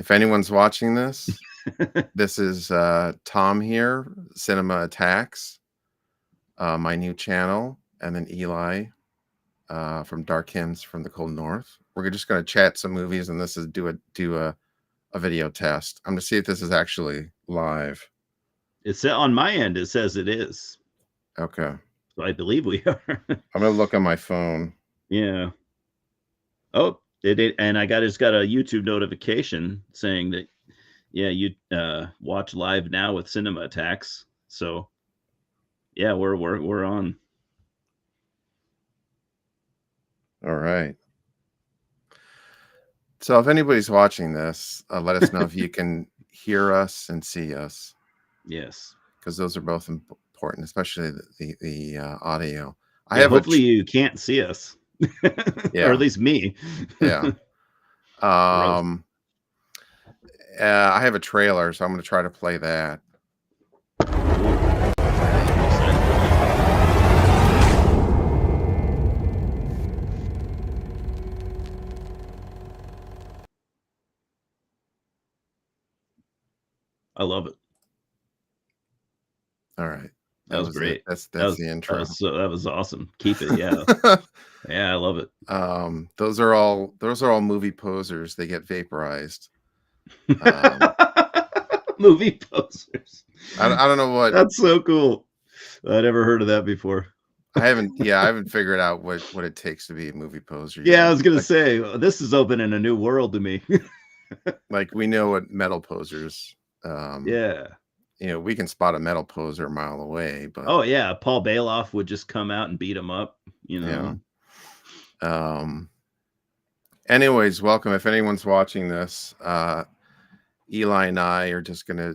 If anyone's watching this, this is Tom here, Cinema Attacks, my new channel, and then Eli from Dark Hymns from the Cold North. We're just going to chat some movies, and this is do a video test. I'm going to see if this is actually live. It's on my end. It says it is. Okay. So I believe we are. I'm going to look on my phone. Yeah. Oh, and I just got a YouTube notification saying that, yeah, you watch live now with Cinema Attacks. So, yeah, we're on. All right. So if anybody's watching this, let us know if you can hear us and see us. Yes. Because those are both important, especially the audio. Hopefully you can't see us. Yeah. Or at least me. Yeah. I have a trailer, so I'm going to try to play that. I love it. All right. That was great. That's the intro. That was awesome. Keep it. Yeah. Yeah, I love it. Those are all movie posers. They get vaporized. Movie posers. I don't know what. That's so cool. I never heard of that before. I haven't figured out what it takes to be a movie poser. Yeah, I was gonna say this is opening a new world to me. Like we know what metal posers. Yeah. You know, we can spot a metal poser a mile away, but oh yeah, Paul Bailoff would just come out and beat him up. You know. Yeah. Anyways, welcome. If anyone's watching this, Eli and I are just gonna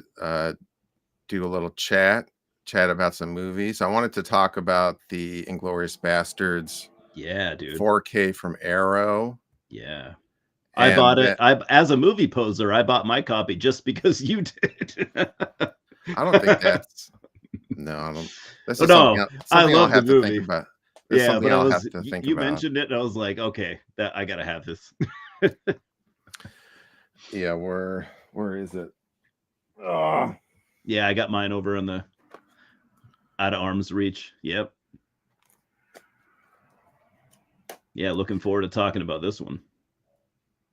do a little chat about some movies. I wanted to talk about the Inglorious Basterds. Yeah, dude. 4K from Arrow. Yeah. I bought it. As a movie poser, I bought my copy just because you did. I don't think that's no. I don't. This is something I love the movie. Think about. Yeah, but you mentioned it, and I was like, okay, that I gotta have this. Yeah, where is it? Yeah, I got mine over in the out of arm's reach. Yep. Yeah, looking forward to talking about this one.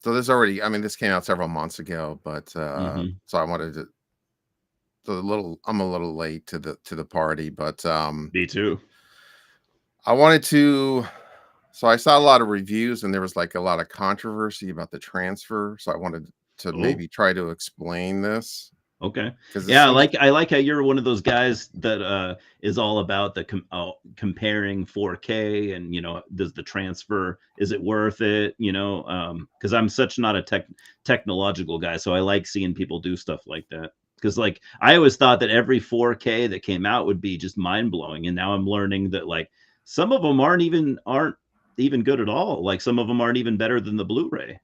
So this already, I mean, this came out several months ago, but so I wanted to. I'm a little late to the party, but me too. I wanted to. So I saw a lot of reviews, and there was like a lot of controversy about the transfer. So I wanted to maybe try to explain this. Okay. Yeah, I like how you're one of those guys that is all about the comparing 4K and, you know, does the transfer, is it worth it? You know, because I'm such not a technological guy, so I like seeing people do stuff like that. Because like I always thought that every 4K that came out would be just mind blowing, and now I'm learning that like some of them aren't even good at all. Like some of them aren't even better than the Blu-ray.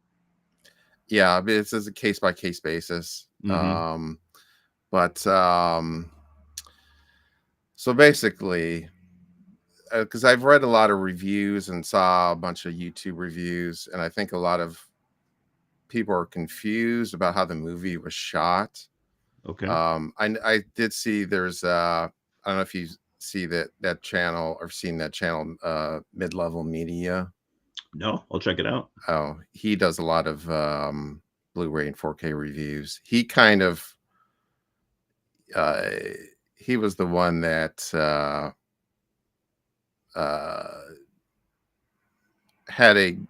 Yeah, it's a case by case basis. But so basically, because I've read a lot of reviews and saw a bunch of YouTube reviews, and I think a lot of people are confused about how the movie was shot. Okay. I did see there's I don't know if you see that channel or seen that channel, Mid-Level Media. No, I'll check it out. Oh, he does a lot of Blu-ray and 4K reviews. He kind of he was the one that had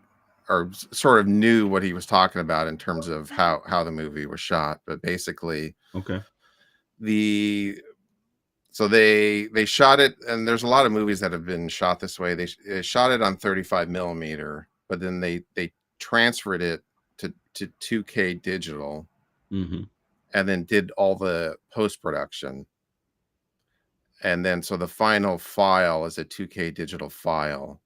or sort of knew what he was talking about in terms of how the movie was shot. But basically, okay, so they shot it, and there's a lot of movies that have been shot this way. They shot it on 35 millimeter, but then they transferred it to 2K digital, and then did all the post-production. And then so the final file is a 2K digital file,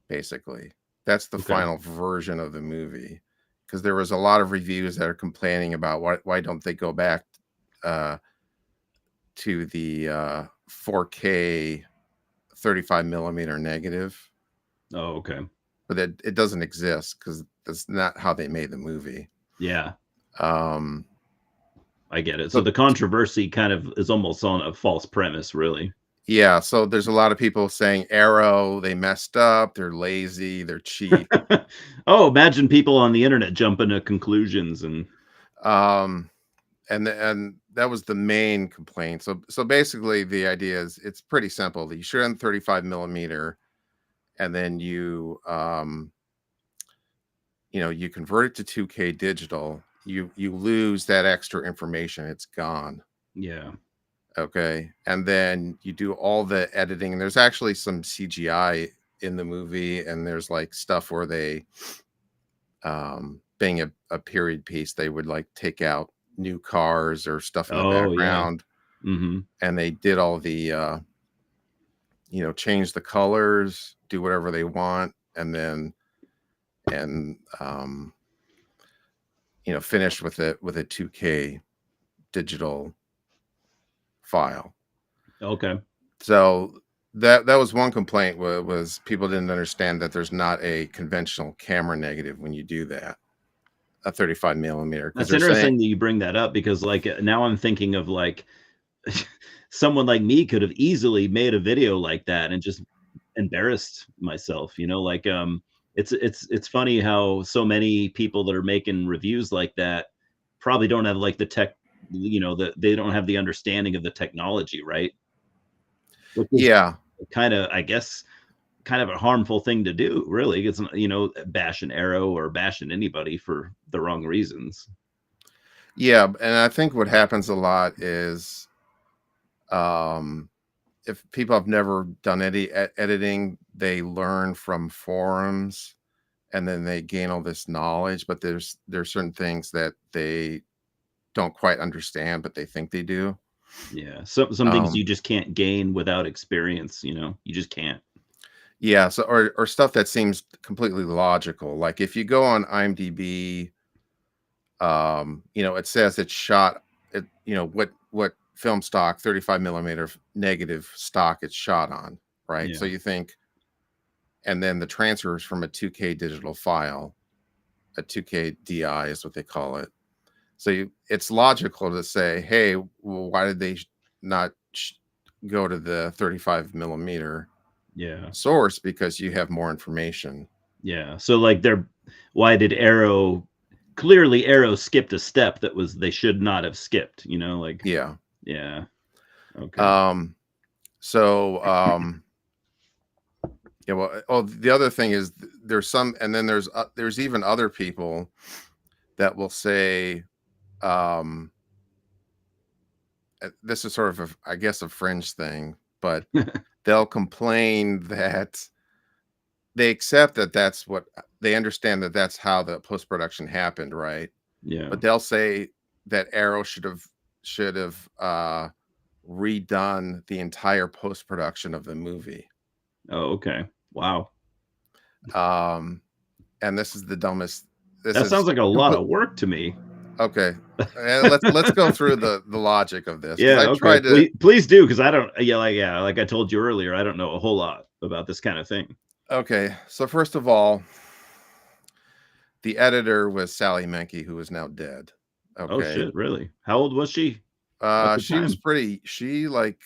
basically. That's the final version of the movie. Because there was a lot of reviews that are complaining about why don't they go back to the 4K 35 millimeter negative. Oh, okay. But it doesn't exist because that's not how they made the movie. Yeah. Um, I get it. So so the controversy kind of is almost on a false premise, really. yeah, so there's a lot of people saying Arrow, they messed up, they're lazy, they're cheap. Oh, imagine people on the internet jumping to conclusions and Um, and that was the main complaint. So basically the idea is it's pretty simple. You shoot on 35 millimeter, and then you convert it to 2K digital. You lose that extra information. It's gone. yeah. Okay. And then you do all the editing. There's actually some CGI in the movie, and there's like stuff where they being a period piece, they would like take out new cars or stuff in the Oh, yeah. background, Mhm. and they did all the change the colors, do whatever they want, and then and finish with it with a 2K digital file. Okay. So that was one complaint, was people didn't understand that there's not a conventional camera negative when you do that, a 35 millimeter, because That's they're saying, interesting that you bring that up because, like, now I'm thinking of, like, someone like me could have easily made a video like that and just embarrassed myself, like, it's funny how so many people that are making reviews like that probably don't have, like, the tech they don't have the understanding of the technology, right? Which is yeah, kinda, I guess, kind of a harmful thing to do, really. It's, bashing Arrow or bashing anybody for the wrong reasons. yeah, and I think what happens a lot is, um, if people have never done any editing, they learn from forums, and then they gain all this knowledge, but there's certain things that they don't quite understand, but they think they do. Yeah, some things Um, you just can't gain without experience, you just can't. yeah, so or stuff that seems completely logical. Like if you go on IMDb, it says it's shot at, what film stock, 35 millimeter negative stock it's shot on, right? So Yeah, you think, and then the transfer is from a 2K digital file, a 2K DI is what they call it. So it's logical to say, hey, well, why did they not go to the 35 millimeter yeah, source? Because you have more information. yeah. So, like, why did Arrow clearly Arrow skipped a step that was they should not have skipped, like, Yeah. yeah, okay. Um, so, yeah, well, oh, the other thing is there's some, and then there's even other people that will say, um, this is sort of I guess a fringe thing, but they'll complain that they accept that that's what they understand, that that's how the post production happened, right? Yeah. But they'll say that Arrow should have redone the entire post production of the movie. Oh, okay. Wow. Um, and this is the dumbest. This That sounds is like a lot complete. of work to me. Okay, let's go through the logic of this, because Yeah, I okay. tried to. Please do, because I don't like I told you earlier, I don't know a whole lot about this kind of thing. Okay, so first of all, the editor was Sally Menke, who is now dead. Oh, Okay, shit, really? How old was she at the she was time? pretty. She like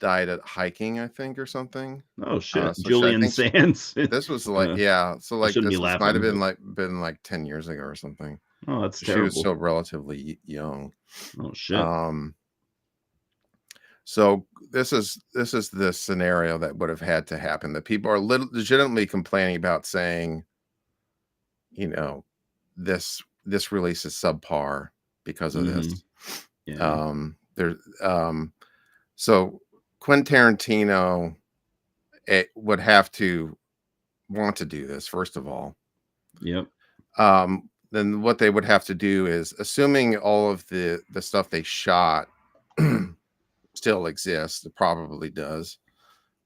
died at hiking, I think, or something. Oh, shit. So I Julian think Sands. this was like, Uh, yeah. So I like shouldn't be this might have laughing, but been like 10 years ago or something. oh, that's She was terrible. still relatively young. Oh, shit. Um, so this is the scenario that would have had to happen. That people are legitimately complaining about, saying, you know, this release is subpar because of this. Mhm. Yeah. There, so Quentin Tarantino, would have to want to do this, first of all. Yep. Then what they would have to do is, assuming all of the stuff they shot still exists, it probably does.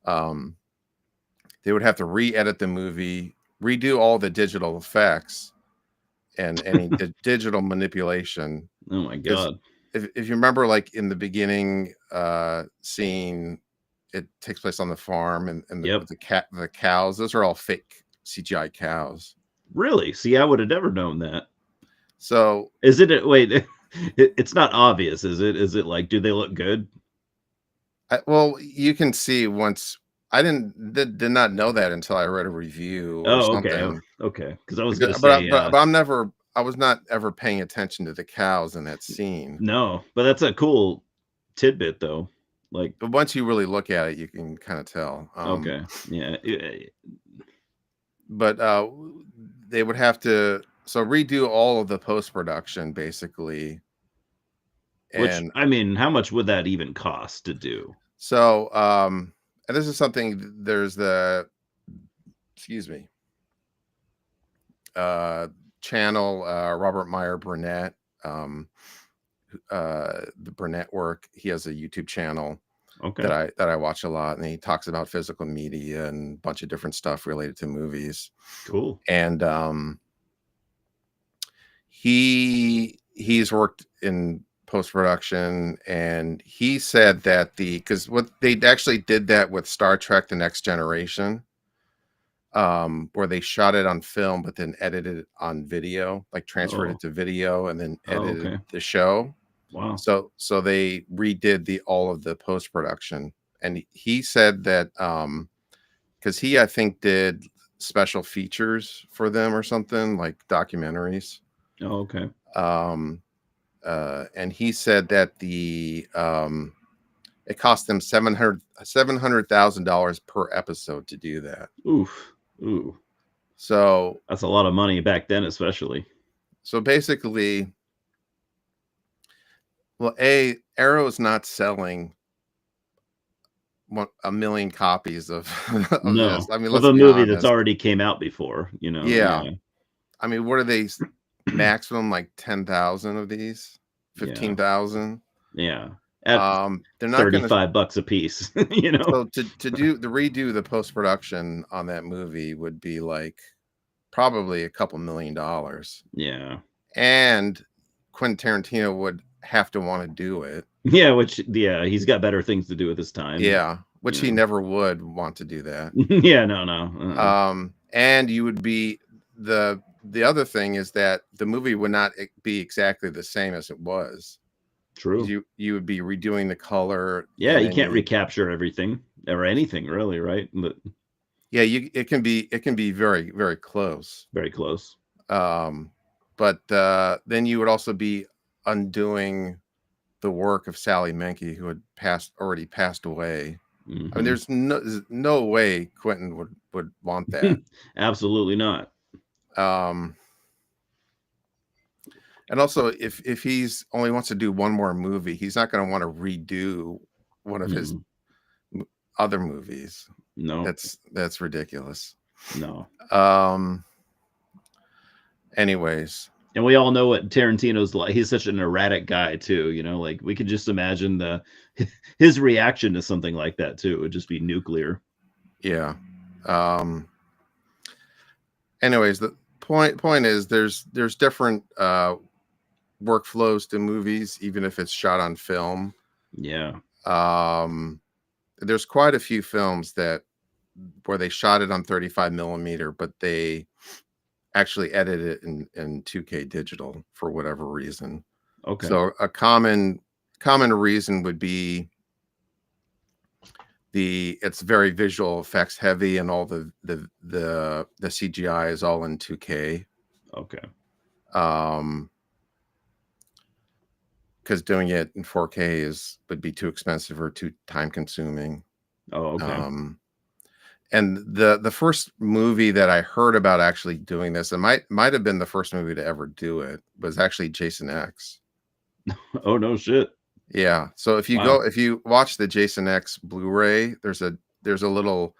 Um, they would have to re-edit the movie, redo all the digital effects and any digital manipulation. Oh my Because god. if you remember, like in the beginning scene, it takes place on the farm, and Yep. with the cows, those are all fake CGI cows. Really? See, I would have never known that. So Is it? Wait, it's not obvious, is it? Is it like, do they look good? well, you can see once I did not know that until I read a review or Oh, okay, something. okay. Because I was Because, gonna say, but I was not ever paying attention to the cows in that scene. no, but that's a cool tidbit, though. Like, But once you really look at it, you can kind of tell. okay, yeah, But they would have to redo all of the post production basically, which and I mean, how much would that even cost to do? so and this is something. There's the excuse me uh channel Robert Meyer Burnett, um the Burnett work. He has a YouTube channel Okay, that I watch a lot, and he talks about physical media and a bunch of different stuff related to movies. cool. And he's worked in post production, and he said that because what they actually did that with Star Trek: The Next Generation, where they shot it on film but then edited it on video, like transferred Oh, it to video and then oh, edited okay. the show. Wow. So they redid all of the post production, and he said that because he I think did special features for them or something like documentaries. Oh, okay. Um, and he said that it cost them $700,000 per episode to do that. Oof. Ooh, So that's a lot of money back then, especially. basically, well, Arrow's not selling 1 million copies of of this. No, I mean, of let's a be movie that's honest. already came out before, you know. Yeah, Yeah, I mean, what are they maximum like 10,000 of these, yeah, 15,000? yeah. At They're not going to. $35 a piece, you know. So to redo the post production on that movie would be like probably a couple $1 million, Yeah, and Quentin Tarantino would have to want to do it. yeah. Which, yeah, he's got better things to do with his time, Yeah, which you he know. never would want to do that. Yeah, no, no. And you would be the other thing is that the movie would not be exactly the same as it was. True. You would be redoing the color, Yeah, and you then can't recapture everything or anything, really, right? But yeah, it can be very very close. very close. But then you would also be undoing the work of Sally Menke, who had already passed away. I mean, Hmm. there's no way Quentin would want that. Absolutely not. Um, and also, if he's only wants to do one more movie, he's not going to want to redo one of his Mm, other movies. no, That's ridiculous. no. Um, anyways, And we all know what Tarantino's like. He's such an erratic guy too, you know, like we could just imagine his reaction to something like that too. It would just be nuclear. yeah. Anyways, the point is there's different workflows to movies, even if it's shot on film. Yeah. There's quite a few films where they shot it on 35 millimeter, but they actually edited it in 2K digital for whatever reason. Okay. So a common reason would be it's very visual effects heavy, and all the CGI is all in 2K. Okay. Because doing it in 4K would be too expensive or too time consuming. Oh, okay. And the first movie that I heard about actually doing this, and might have been the first movie to ever do it, was actually Jason X. Oh, no shit. Yeah. So if you watch the Jason X Blu-ray, there's a little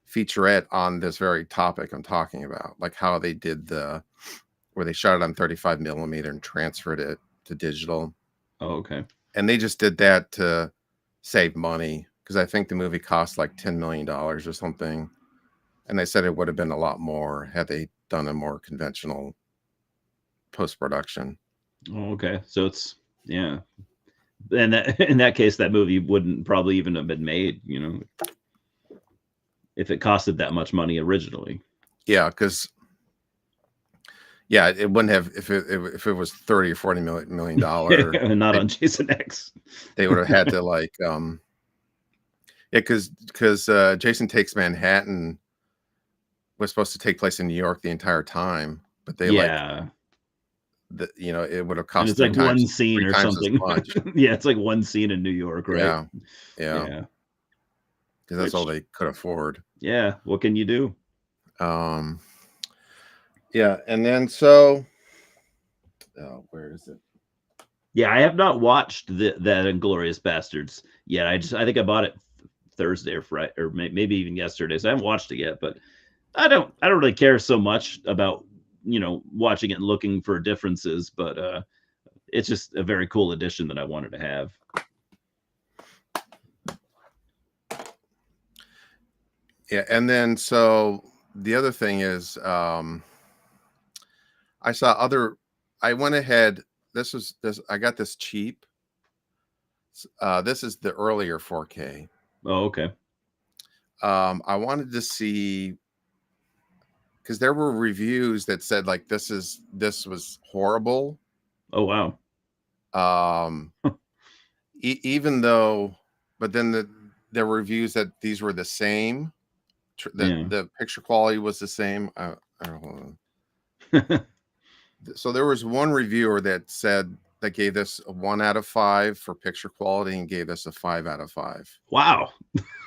featurette on this very topic I'm talking about, like how they did where they shot it on 35 millimeter and transferred it to digital. Oh, okay. And they just did that to save money, because I think the movie cost like $10 million or something. And they said it would have been a lot more had they done a more conventional post-production. Oh, okay. So yeah. And in that case, that movie wouldn't probably even have been made, you know, if it costed that much money originally. Yeah, because Yeah, it wouldn't have if it was 30 or 40 million dollar. Not They on Jason X. they would have had to like yeah, because Jason Takes Manhattan was supposed to take place in New York the entire time, but they like Yeah. it would have And cost it's like one scene three or times as something. much. Yeah, it's like one scene in New York, right? Yeah, yeah, Yeah. because that's all Which, they could afford. yeah, what can you do? Um, yeah, and then so where is it? Yeah, I have not watched that Inglorious Bastards yet. I think I bought it Thursday or Friday or maybe even yesterday. So I haven't watched it yet, but I don't really care so much about watching it and looking for differences, but it's just a very cool addition that I wanted to have. Yeah, and then so the other thing is I saw other. I went ahead. This. I got this cheap. This is the earlier 4K. Oh, okay. I wanted to see because there were reviews that said like this was horrible. Oh, wow. Um, even though, but then there were reviews that these were the same. That Yeah. the picture quality was the same. So there was one reviewer that gave this a 1 out of 5 for picture quality and gave this a 5 out of 5. Wow.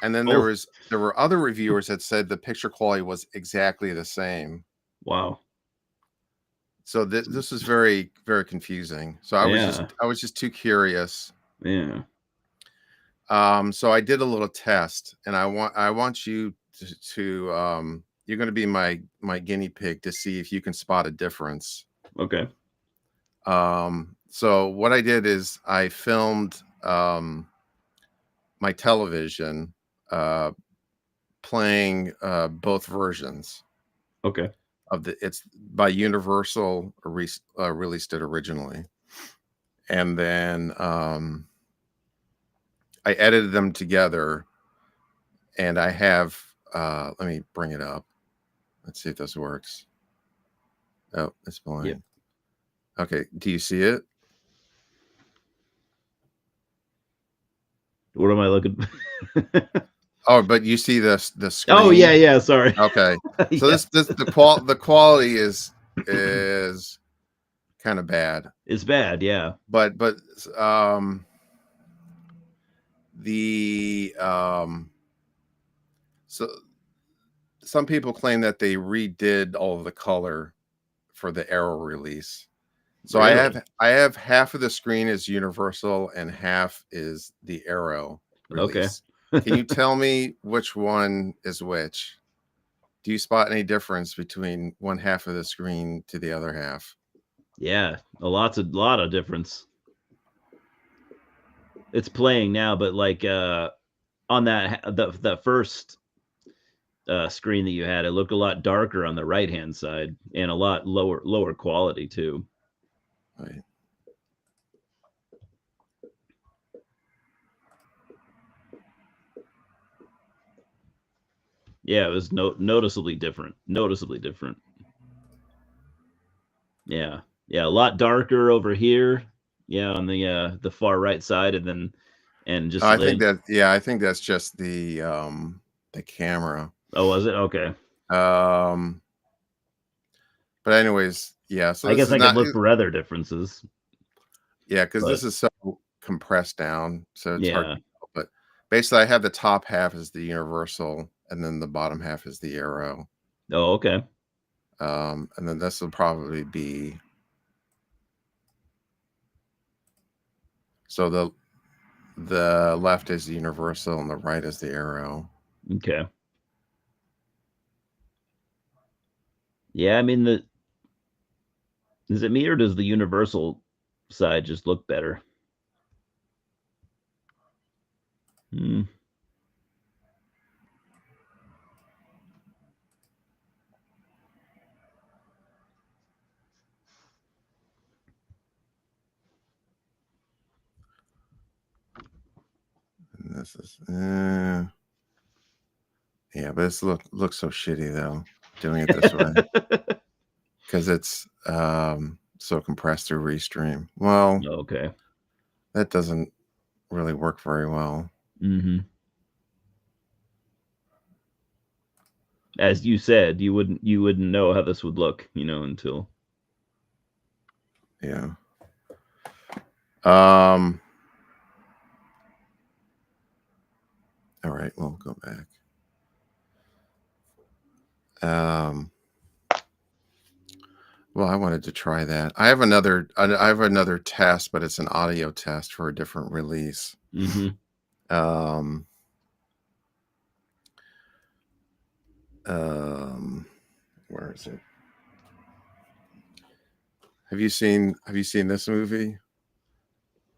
And then Oh, there were other reviewers that said the picture quality was exactly the same. wow. So this was very, very confusing. So Yeah. I was just too curious. Yeah. So I did a little test, and I want you to you're going to be my guinea pig to see if you can spot a difference. Okay. So what I did is I filmed my television playing both versions Okay. of it's by Universal released it originally, and then I edited them together, and I have let me bring it up. Let's see if this works. Oh, it's playing. Yep. Okay, do you see it? What am I looking? Oh, but you see the screen. Oh, yeah, yeah. Sorry. Okay, so Yeah. the quality is kind of bad, It's bad. Yeah. but the so some people claim that they redid all of the color for the Arrow release. So Really? I have half of the screen is Universal and half is the Arrow Okay. release. Can you tell me which one is which? Do you spot any difference between one half of the screen to the other half? Yeah. lot of difference. It's playing now, but like on that first screen that you had, it looked a lot darker on the right hand side and a lot lower quality too. Right. Yeah, it was noticeably different. Noticeably different. Yeah. Yeah, a lot darker over here. Yeah, on the far right side, and just I think like, I think that's just the camera. oh, was it? Okay. Um but anyways, yeah, so I this guess is I could not look for other differences, yeah, because but this is so compressed down, so it's hard yeah. to tell. But basically I have the top half is the Universal and then the bottom half is the Arrow. Oh, okay. And then this will probably be so the left is the Universal and the right is the Arrow. Okay. Yeah, I mean, is it me or does the universal side just look better? Hmm. And this is yeah, but this looks so shitty though doing it this way because it's So compressed through Restream. Well, Okay. that doesn't really work very well. Mm-hmm. As you said, you wouldn't know how this would look, until. Yeah. All right, we'll go back. Well, I wanted to try that. I have another test, but it's an audio test for a different release. Mm-hmm. Where is it? Have you seen this movie?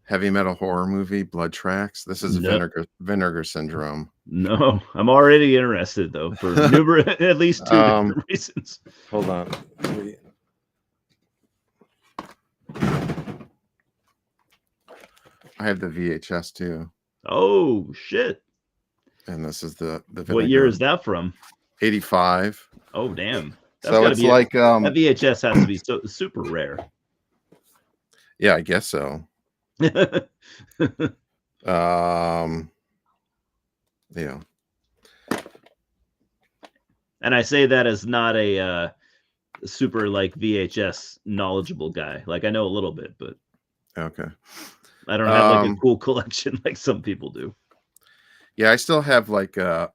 Heavy metal horror movie, Blood Tracks. This is No. Vinegar Syndrome. No, I'm already interested though for at least two different reasons. Hold on. I have the VHS too. Oh shit! And this is the Vinegar. What year is that from? 85. Oh damn! That's So it's like that VHS has to be super rare. Yeah, I guess so. Yeah. And I say that as not a super like VHS knowledgeable guy. Like I know a little bit, but okay. I don't have like a cool collection like some people do. Yeah, I still have like I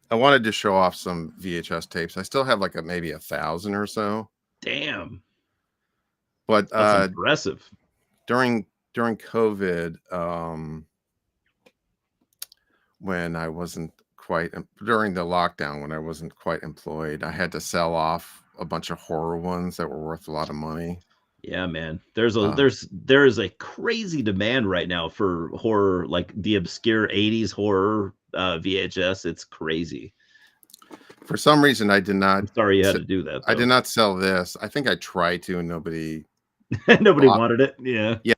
wanted to show off some VHS tapes. I still have like maybe 1,000 or so. Damn. But that's impressive. During COVID, when I wasn't quite during the lockdown, when I wasn't quite employed, I had to sell off a bunch of horror ones that were worth a lot of money. Yeah, man. There is a crazy demand right now for horror, like the obscure 80s horror VHS. It's crazy. For some reason, I did not. I'm sorry you had to do that. I did not sell this. I think I tried to, and nobody wanted it. Yeah. Yeah.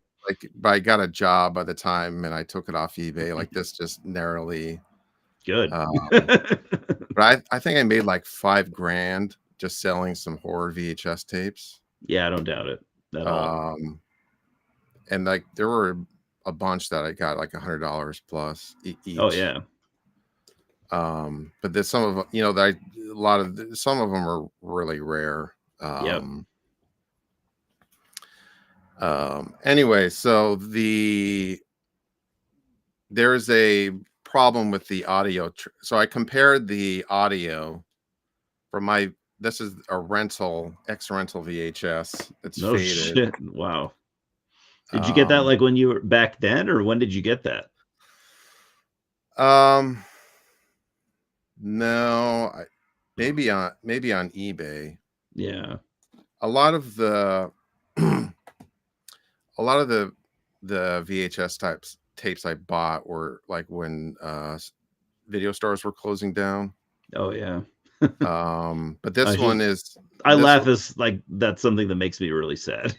But I got a job by the time, and I took it off eBay. Like this, just narrowly. Good. But I think I made like $5,000 just selling some horror VHS tapes. Yeah, I don't doubt it at all. And like there were a bunch that I got like $100 plus each. Oh yeah. But there's some of some of them are really rare. Yep. Anyway, so there's a problem with the audio. So I compared the audio from this is a ex-rental VHS. It's faded. Shit. Wow. Did you get that like when you were back then, or when did you get that? No, maybe on eBay. Yeah. A lot of the VHS tapes I bought were like when video stores were closing down. Oh yeah. But this one is. I laugh as like that's something that makes me really sad.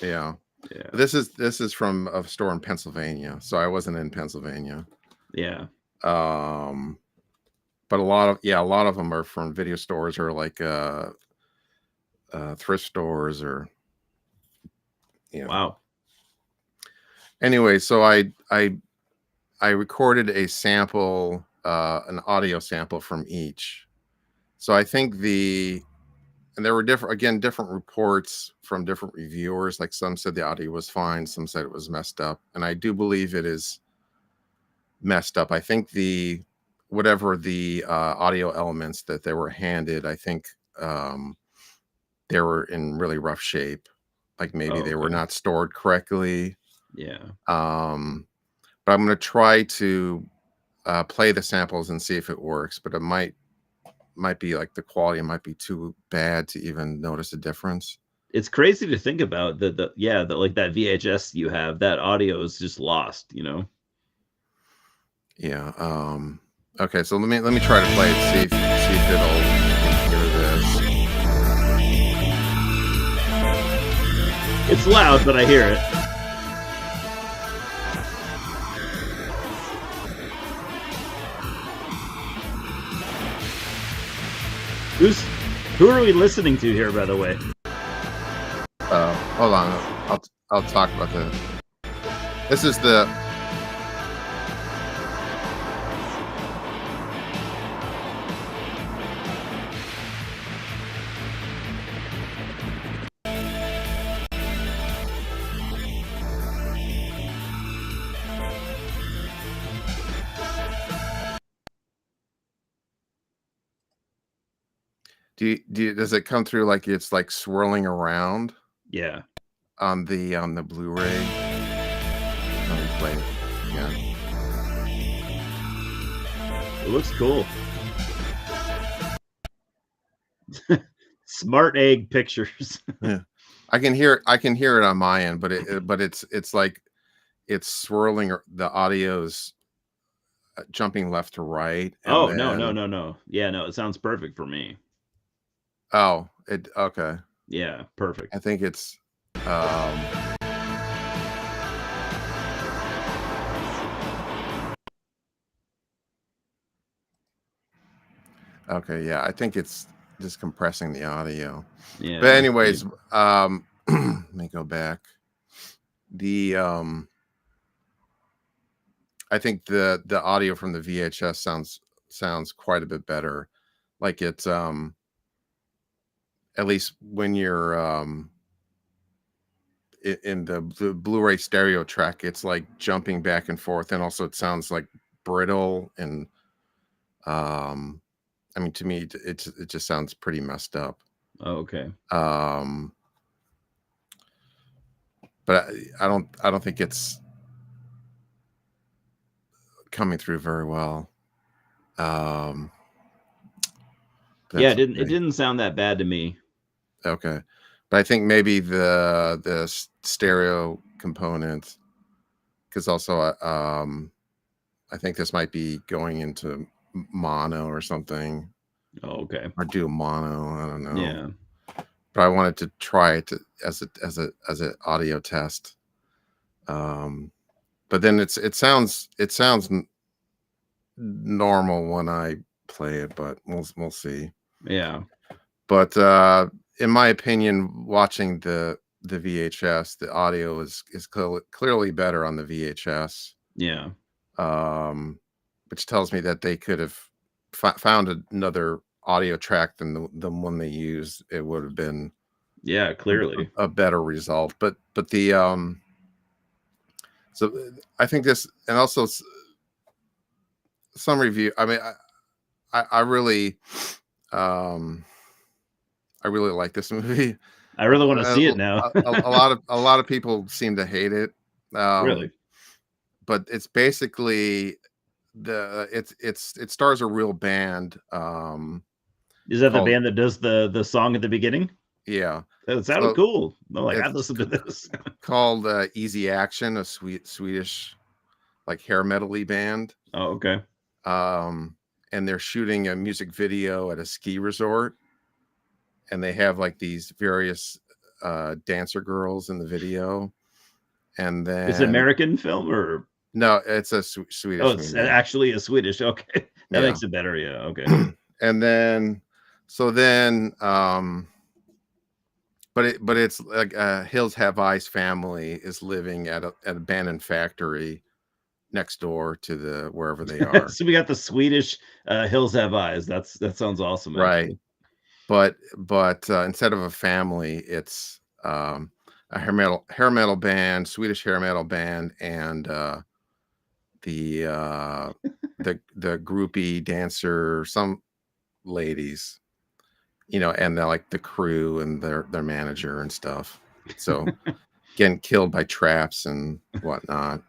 Yeah. Yeah. This is from a store in Pennsylvania, so I wasn't in Pennsylvania. Yeah. But a lot of them are from video stores or like thrift stores or. Wow. Anyway, so I recorded a sample, an audio sample from each. So I think and there were different reports from different reviewers. Like some said the audio was fine, some said it was messed up, and I do believe it is messed up. I think whatever the audio elements that they were handed, I think they were in really rough shape. Like maybe they were not stored correctly. Yeah. But I'm going to try to play the samples and see if it works. But it might be like the quality might be too bad to even notice a difference. It's crazy to think about that like that VHS you have, that audio is just lost, Yeah. Okay, so let me try to play it, see if it'll hear this. It's loud, but I hear it. Who are we listening to here, by the way? Hold on. I'll talk about this. This is the. Does it come through like it's like swirling around Yeah. on the Blu-ray? Let me play it again. It looks cool. Smart egg pictures. Yeah, I can hear it on my end, but it's like it's swirling. The audio's jumping left to right, and Oh, then no. Yeah, no, it sounds perfect for me. oh, it okay. Yeah, perfect. I think it's um okay, yeah, I think it's just compressing the audio. Yeah, But must be. anyways, let me go back. The I think the audio from the VHS sounds quite a bit better. Like it's at least when you're in the Blu-ray stereo track, it's like jumping back and forth, and also it sounds like brittle and I mean, to me, it just sounds pretty messed up. Oh, okay. Um, but I don't think it's coming through very well. Yeah, That's it okay. didn't sound that bad to me. Okay, but I think maybe the stereo component, because also I think this might be going into mono or something, Oh, okay. or do mono. I don't know. Yeah. But I wanted to try it as an audio test. But then it sounds normal when I play it, but we'll see. Yeah. But in my opinion, watching the VHS, the audio is clearly better on the VHS, Yeah. which tells me that they could have found another audio track than the one they used. It would have been Yeah, clearly. a better result. But the so I think this, and also some review. I mean, I really um I really like this movie. I really want to see it now. A lot of people seem to hate it. Really? But it's basically it stars a real band Is that the called band that does the song at the beginning? yeah. It sounded So cool. I'm like, I'd it's listen to this. called Easy Action, a Swedish like hair metal-y band. Oh, okay. And they're shooting a music video at a ski resort, and they have like these various dancer girls in the video, and It's an then American film or no, it's a oh, Swedish it's movie. actually a Swedish. Okay. That Yeah. makes it better. Yeah. Okay. And then so then but it's like Hills Have Eyes family is living at an abandoned factory next door to the wherever they are. So we got the Swedish Hills Have Eyes. That sounds awesome, Right. actually. But instead of a family, it's a hair metal band, Swedish hair metal band, and the the groupie dancer, some ladies, and they're like the crew and their manager and stuff. So getting killed by traps and whatnot.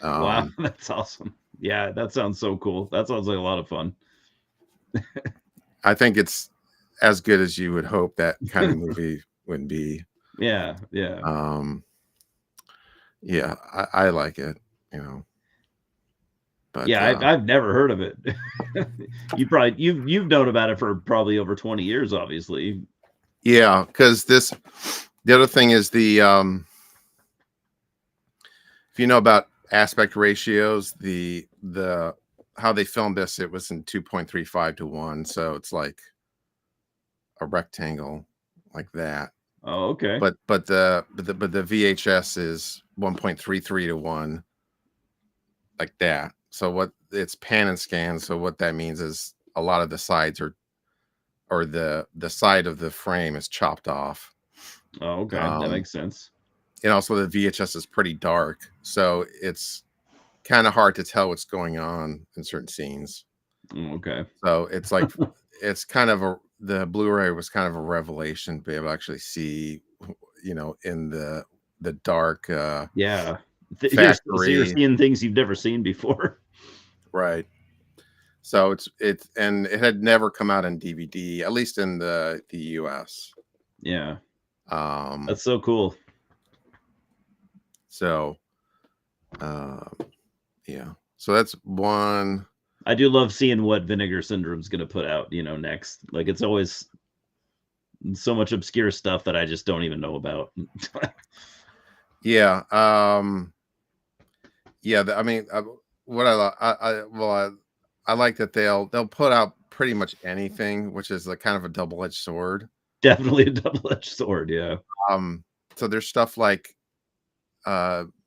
Wow, Um, that's awesome. Yeah, that sounds so cool. That sounds like a lot of fun. I think it's as good as you would hope that kind of movie would be. Yeah, yeah. Yeah, I like it, you know. But Yeah, I've never heard of it. You've known about it for probably over 20 years, obviously. yeah, because the other thing is if you know about aspect ratios, the how they filmed this, it was in 2.35 to 1, so it's like a rectangle like that. Oh, okay. But the VHS is 1.33 to 1, like that. So what it's pan and scan. So what that means is a lot of the sides are, or the side of the frame is chopped off. Oh, okay. That makes sense. And also the VHS is pretty dark, so it's kind of hard to tell what's going on in certain scenes. Okay. So it's like it's kind of the Blu-ray was kind of a revelation to be able to actually see, in the dark Yeah. You're factory, seeing things you've never seen before. right? So it's and it had never come out in DVD, at least in the US. Yeah. Um, That's so cool. so yeah. So that's one. I do love seeing what Vinegar Syndrome's going to put out, next. Like it's always so much obscure stuff that I just don't even know about. Yeah. Yeah. I mean, what I like that they'll put out pretty much anything, which is like kind of a double-edged sword. Definitely a double-edged sword. Yeah. Um, so there's stuff like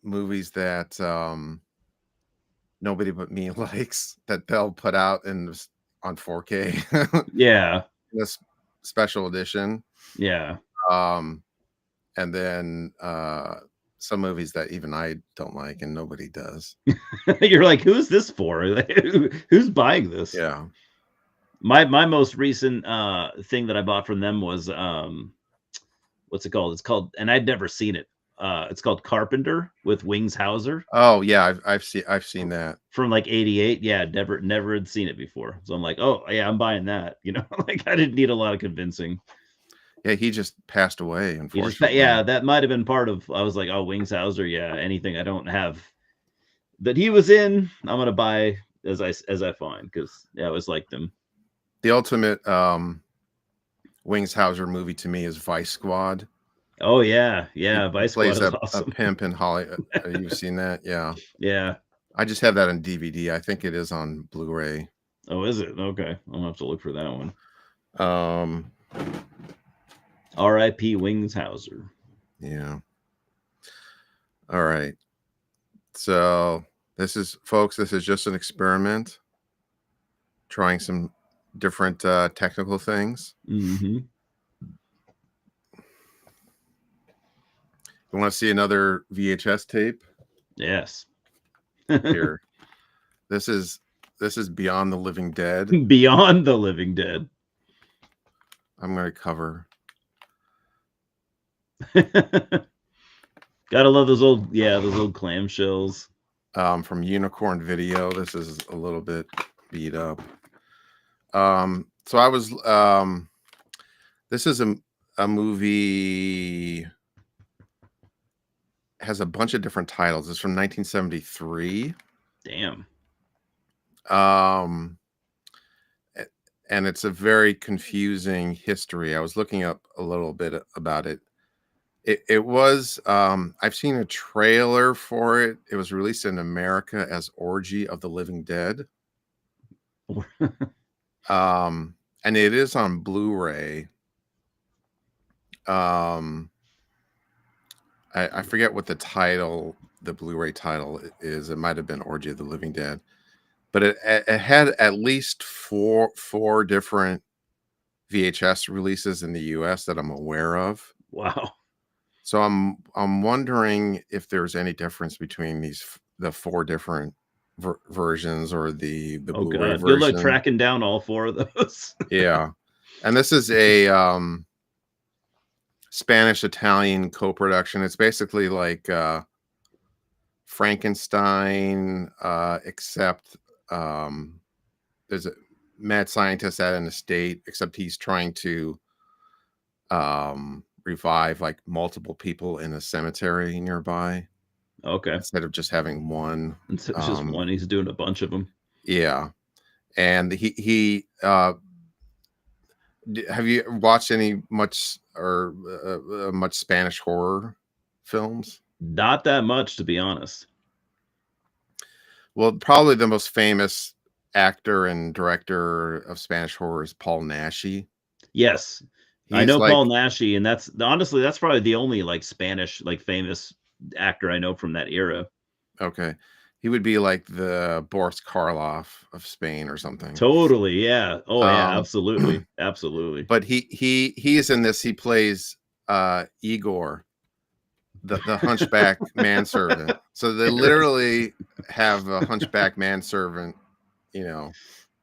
movies that nobody but me likes that they'll put out on 4K. Yeah. This special edition. Yeah. Um, and then some movies that even I don't like and nobody does. You're like, who's this for? Who's buying this? Yeah. My most recent thing that I bought from them was what's it called? It's called, and I'd never seen it. It's called Carpenter with Wings Hauser. Oh yeah, I've seen that from like '88. Yeah, never had seen it before. So I'm like, oh yeah, I'm buying that. Like I didn't need a lot of convincing. Yeah, he just passed away, unfortunately. Yeah, that might have been part of. I was like, oh, Wings Hauser. Yeah, anything I don't have that he was in, I'm gonna buy as I find, because I always liked them. The ultimate Wings Hauser movie to me is Vice Squad. Oh yeah, Vice Squad plays is awesome. a pimp in Hollywood. You've seen that? Yeah. Yeah. I just have that on DVD. I think it is on Blu-ray. Oh, is it? Okay, I'll have to look for that one. R.I.P. Wings Hauser. Yeah. All right. So this is, folks, this is just an experiment. Trying some different technical things. Mm-hmm. You want to see another VHS tape? Yes. Here. This is Beyond the Living Dead. Beyond the Living Dead. I'm going to cover. Gotta love those old clamshells. From Unicorn Video. This is a little bit beat up. So I was this is a movie, has a bunch of different titles. It's from 1973. Damn. And it's a very confusing history. I was looking up a little bit about it. It was I've seen a trailer for it. It was released in America as Orgy of the Living Dead. And it is on Blu-ray. I forget what the Blu-ray title is. It might have been Orgy of the Living Dead, but it had at least four different VHS releases in the US that I'm aware of. Wow. So I'm wondering if there's any difference between the four different versions, or the Blu-ray version. Good luck tracking down all four of those. Yeah. And this is a Spanish-Italian co-production. It's basically like Frankenstein, except there's a mad scientist at an estate, except he's trying to revive like multiple people in a cemetery nearby. Okay. Instead of just having one. It's just one. He's doing a bunch of them. Yeah. And he have you watched much Spanish horror films? Not that much, to be honest. Well, probably the most famous actor and director of Spanish horror is Paul Naschy. Yes. I He's know like, Paul Naschy, and that's honestly that's probably the only like Spanish like famous actor I know from that era. okay, he would be like the Boris Karloff of Spain or something. Totally, yeah. Oh yeah, Um, absolutely, absolutely. but he is in this. He plays Igor, the hunchback manservant. So they literally have a hunchback manservant, you know,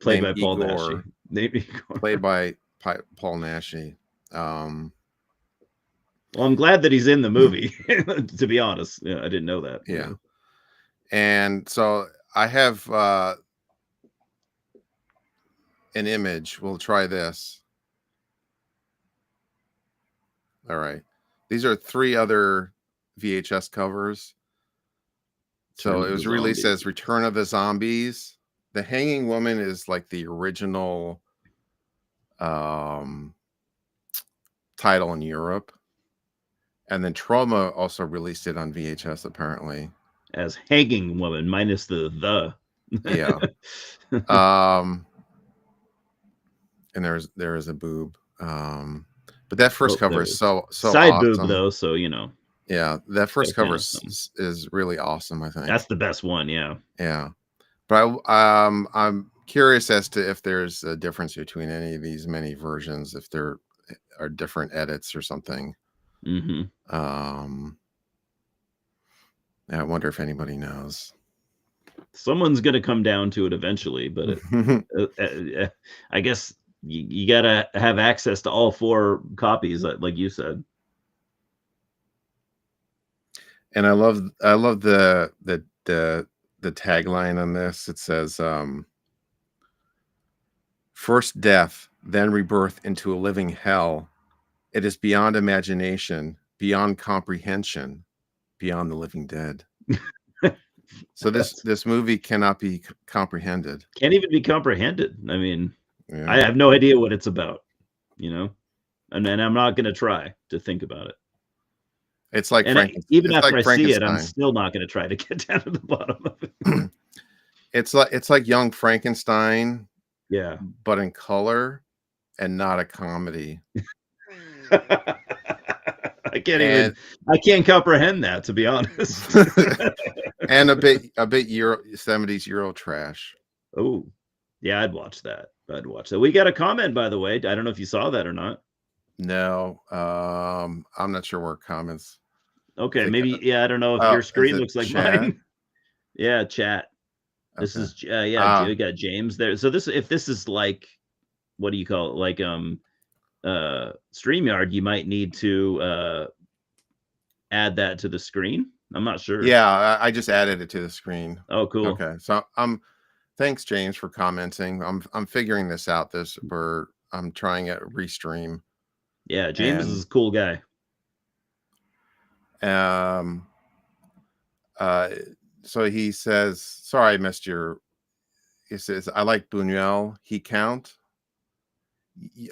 Played named by Paul Naschy. Igor, Maybe. played by Paul Naschy. Well, I'm glad that he's in the movie. To be honest, yeah, I didn't know that. Yeah, and so I have an image. We'll try this. All right, these are 3 other VHS covers. So Turn it of the was released Zombie. as Return of the Zombies. The Hanging Woman is like the original um, title in Europe. And then Trauma also released it on VHS, apparently. As Hanging Woman minus the. Yeah. Um, and there is a boob. But that first Oh, cover there is is. so Side boob awesome. though, so you know, Yeah, that first gotta cover count as something. is really awesome, I think. That's the best one, yeah. Yeah. But I'm curious as to if there's a difference between any of these many versions, if there are different edits or something. Hmm. Um, I wonder if anybody knows. Someone's gonna come down to it eventually, but I guess you gotta have access to all 4 copies, like you said. And I love the tagline on this. It says, "First death, then rebirth into a living hell. It is beyond imagination, beyond comprehension, beyond the living dead." So That's this movie cannot be comprehended. can't even be comprehended. I mean, I Yeah, have no idea what it's about, you know, and then I'm not gonna try to think about it. it's like And even It's after like I see it, I'm Frankenstein. still not gonna try to get down to the bottom of it. It's like Young Frankenstein, Yeah. but in color and not a comedy. And I can't comprehend that, to be honest. and a bit Euro 70s Euro trash. Oh, yeah, I'd watch that. I'd watch that. We got a comment, by the way. I don't know if you saw that or not. No, I'm not sure where comments. Okay, They maybe, yeah, I don't know if Oh, your is screen it looks like chat? mine. Yeah, chat. This Okay. is, yeah, Ah, we got James there. So if this is like, what do you call it? Like, StreamYard, you might need to add that to the screen. I'm not sure. yeah, I just added it to the screen. Oh, cool. Okay. So thanks James for commenting. I'm figuring this out. I'm trying a restream Yeah, James and is a cool guy. um uh so he says, sorry I missed your, he says, I like Buñuel. He count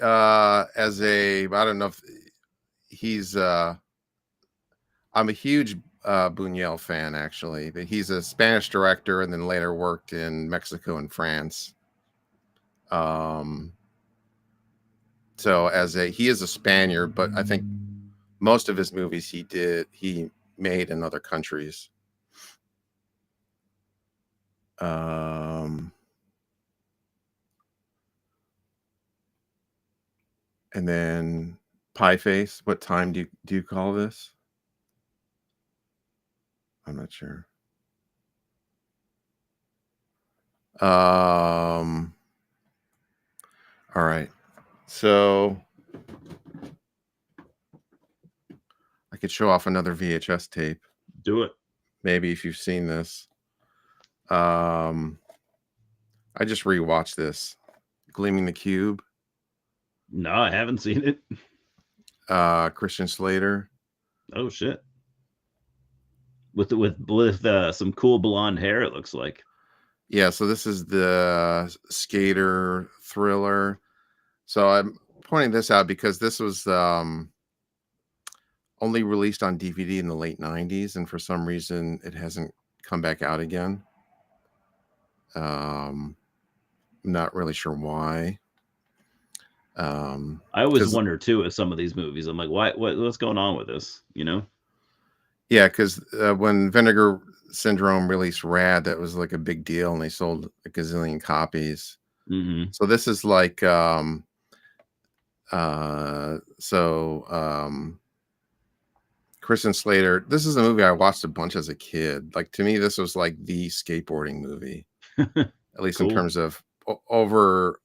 as a, I don't know if he's I'm a huge Buñuel fan, actually. But he's a Spanish director and then later worked in Mexico and France. Um, so he is a Spaniard, but I think most of his movies he made in other countries. Um, and then Pie Face. What time do you call this? I'm not sure. All right. So I could show off another VHS tape. Do it. Maybe if you've seen this. I just rewatched this. Gleaming the Cube. No, I haven't seen it. Christian Slater. Oh shit. With some cool blonde hair, it looks like. Yeah, so this is the skater thriller. So I'm pointing this out because this was only released on DVD in the late 90s, and for some reason it hasn't come back out again. Not really sure why. I always Because wonder too with some of these movies. I'm like, what's going on with this? You know? yeah, because when Vinegar Syndrome released Rad, that was like a big deal, and they sold a gazillion copies. Mm-hmm. So this is like so Kristen Slater. This is a movie I watched a bunch as a kid. Like, to me, this was like the skateboarding movie, at least in Cool. terms of over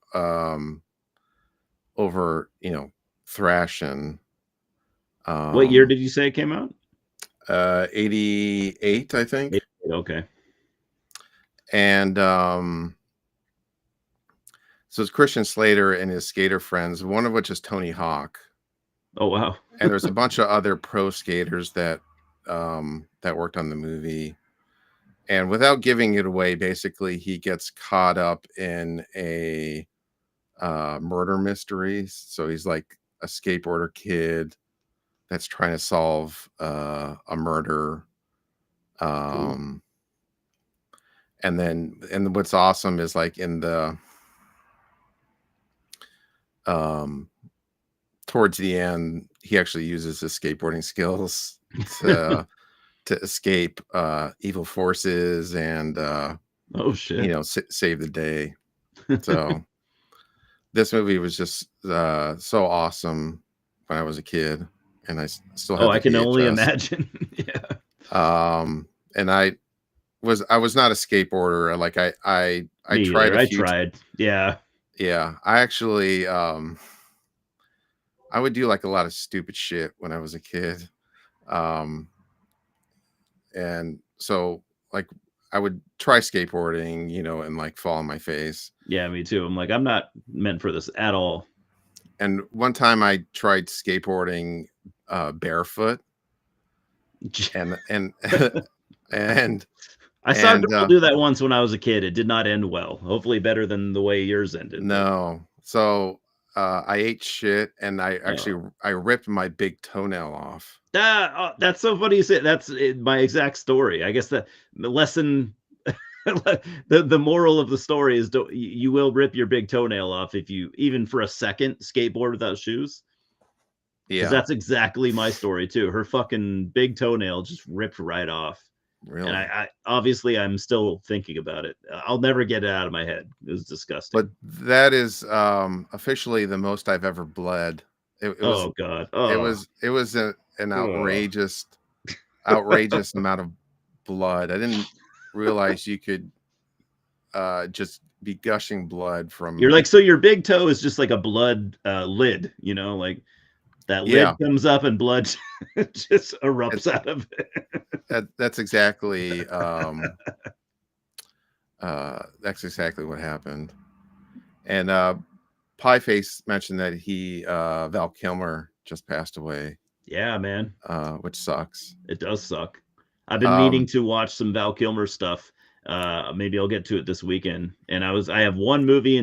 thrash and What year um did you say it came out? 88, I think. Okay. And so it's Christian Slater and his skater friends, one of which is Tony Hawk. Oh wow. And there's a bunch of other pro skaters that that worked on the movie. And without giving it away, basically he gets caught up in a murder mystery. So he's like a skateboarder kid that's trying to solve a murder. Cool. And what's awesome is, like, in the um towards the end, he actually uses his skateboarding skills to escape evil forces and Oh shit. save the day. So this movie was just so awesome when I was a kid, and still Oh, have I the can only VHS. imagine. Yeah. And I was not a skateboarder. Like, I Me tried either. a I few. tried. Yeah. Yeah, I actually I would do like a lot of stupid shit when I was a kid. Um, and so, like, I would try skateboarding, and like fall on my face. Yeah, me too. I'm like, I'm not meant for this at all. And one time I tried skateboarding barefoot, and and I saw a and girl do that once when I was a kid. It did not end well. Hopefully better than the way yours ended, but no. So I ate shit, and oh. I ripped my big toenail off. That's so funny you say that's my exact story. I guess the lesson the moral of the story is you will rip your big toenail off if you even for a second skateboard without shoes. Because Yeah, that's exactly my story too. Her fucking big toenail just ripped right off. And really. I obviously I'm still thinking about it. I'll never get it out of my head. It was But disgusting. that is officially the most I've ever bled. It was Oh god. it Oh. was it was an Oh. outrageous amount of blood. I didn't realize you could just be gushing blood You're from. like, so your big toe is just like a blood lid, like that lid Yeah, comes up and blood just it, erupts out of it. that's exactly what happened. And Pieface mentioned that Val Kilmer just passed away, Yeah, man. which sucks. It does suck. I've been meaning Um, to watch some Val Kilmer stuff. Maybe I'll get to it this weekend. And I have one movie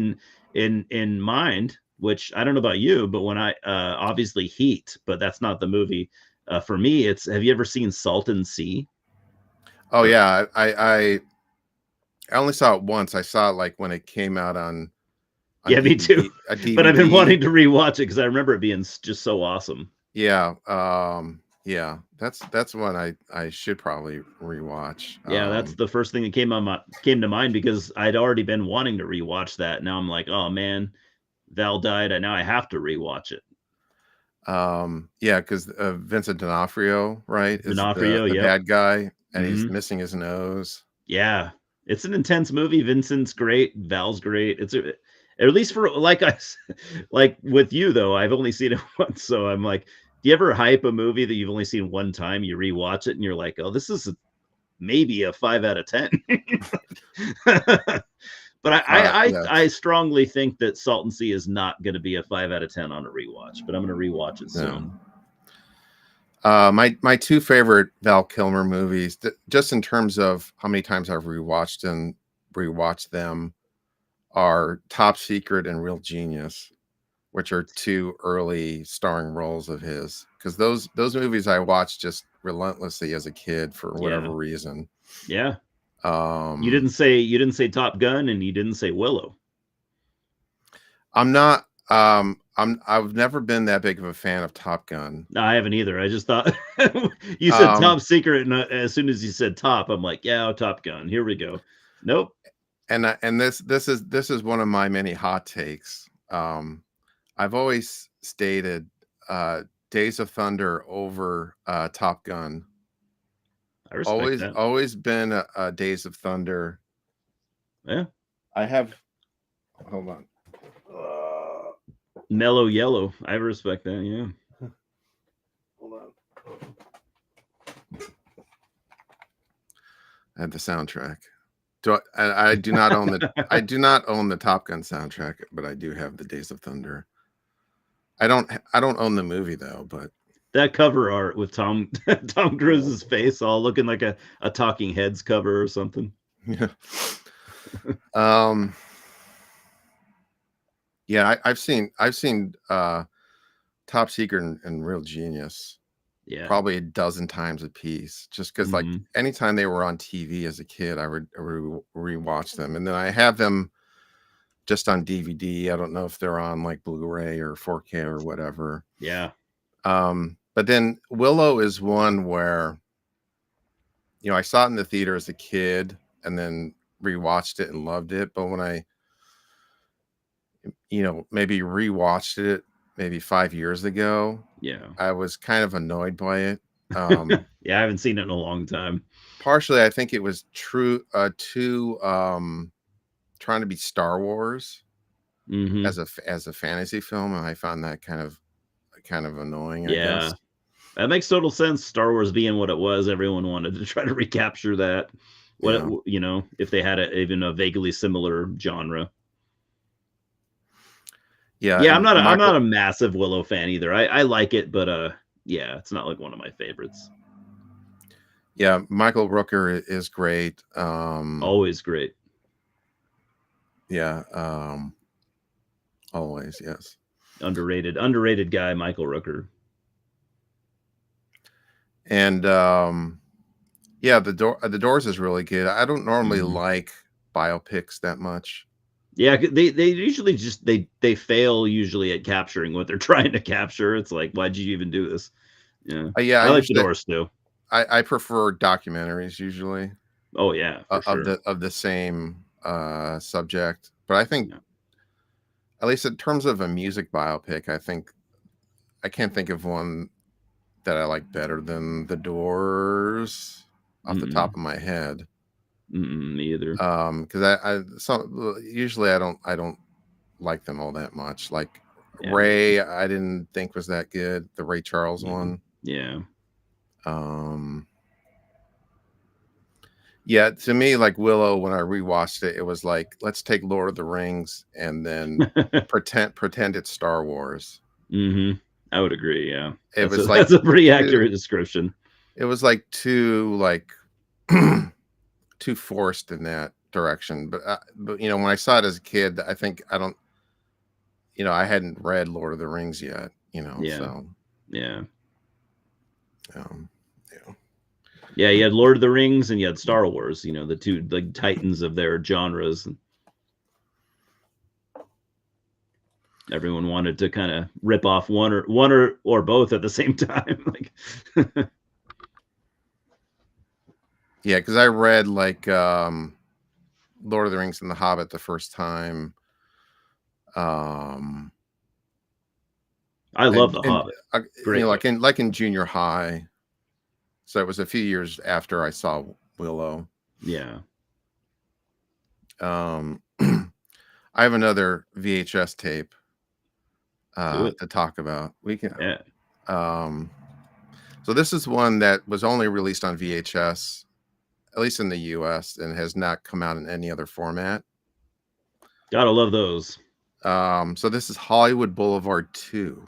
in mind, which I don't know about you, but when I obviously Heat, but that's not the movie. For me, it's have you ever seen Salt and Sea? oh Or yeah, I only saw it once. I saw it like when it came out on yeah, me too. a But I've been DVD. wanting to rewatch it because I remember it being just so awesome. Yeah, yeah, that's one I should probably rewatch. Yeah, that's the first thing that came to mind because I'd already been wanting to rewatch that. Now I'm like, oh man, Val died, and now I have to rewatch it. Yeah, because Vincent D'Onofrio, right, is D'Onofrio, the yep. bad guy, and he's Hmm. missing his nose. Yeah, it's an intense movie. Vincent's great, Val's great. At least for like with you though. I've only seen it once, so I'm like, do you ever hype a movie that you've only seen one time? You rewatch it, and you're like, oh, this is maybe a 5 out of 10. But I Yes, strongly think that Salt and Sea is not going to be a 5 out of 10 on a rewatch. But I'm going to rewatch it no. soon. My two favorite Val Kilmer movies, just in terms of how many times I've rewatched them, are Top Secret and Real Genius, which are two early starring roles of his. Because those movies I watched just relentlessly as a kid for Yeah, whatever reason. yeah. Um, You didn't say Top Gun, and you didn't say Willow. I'm not. I've never been that big of a fan of Top Gun. No, I haven't either. I just thought you said Um, Top Secret, and as soon as you said Top, I'm like, yeah, Top Gun. Here we go. Nope. and this is one of my many hot takes. I've always stated Days of Thunder over Top Gun. I respect that. Always been a Days of Thunder. Yeah. I have. Hold on. Mellow Yellow. I respect that. Yeah. Hold on. I have the soundtrack. I do not own the Top Gun soundtrack, but I do have the Days of Thunder. I don't own the movie though, but That cover art with Tom Cruise's face all looking like a Talking Heads cover or something. yeah. Yeah, I've seen Top Secret and Real Genius Yeah. probably a dozen times a piece, just because like anytime they were on TV as a kid, I would rewatch them, and then I have them just on DVD. I don't know if they're on like Blu-ray or 4K or whatever. Yeah. But then Willow is one where, I saw it in the theater as a kid and then rewatched it and loved it. But when I, maybe rewatched it maybe 5 years ago, Yeah. I was kind of annoyed by it. Yeah, I haven't seen it in a long time. Partially, I think it was too trying to be Star Wars as a fantasy film, and I found that kind of annoying. I guess. That makes total sense. Star Wars being what it was, everyone wanted to try to recapture that. If they had even a vaguely similar genre. Yeah, I'm not a massive Willow fan either. I like it, but it's not like one of my favorites. Yeah, Michael Rooker is great. Always great. Yeah, always, yes. Underrated guy, Michael Rooker. And the Doors is really good. I don't normally like biopics that much. Yeah, they usually just they fail usually at capturing what they're trying to capture. It's like, why'd you even do this? Yeah, yeah. I like the Doors too. I prefer documentaries usually. Oh yeah, for sure. of the same subject, but I think at least in terms of a music biopic, I can't think of one that I like better than the Doors off the top of my head. Me either. Because usually I don't like them all that much. Like Ray, I didn't think was that good. The Ray Charles one. Yeah. Yeah, to me, like Willow, when I rewatched it, it was like, let's take Lord of the Rings and then pretend it's Star Wars. I would agree. Yeah, That's a pretty accurate description. It was like too forced in that direction. But when I saw it as a kid, I hadn't read Lord of the Rings yet. So yeah. Yeah, you had Lord of the Rings and you had Star Wars, the two like titans of their genres. Everyone wanted to kind of rip off one or both at the same time. Like yeah, because I read like Lord of the Rings and The Hobbit the first time. I love The Hobbit. Like in junior high. So it was a few years after I saw Willow. Yeah. I have another VHS tape to talk about. We can. Yeah. So this is one that was only released on VHS, at least in the US, and has not come out in any other format. Gotta love those. So this is Hollywood Boulevard 2.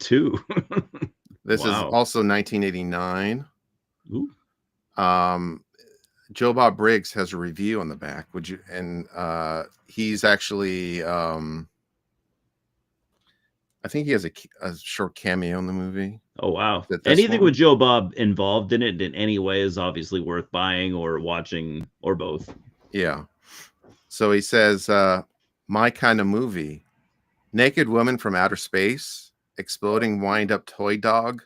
2. This is also 1989. Ooh. Joe Bob Briggs has a review on the back. Would you? And he's actually, I think he has a short cameo in the movie. Oh wow! Anything with Joe Bob involved in it in any way is obviously worth buying or watching or both. Yeah. So he says, "My kind of movie." Naked Woman from Outer Space, Exploding Wind-Up Toy Dog,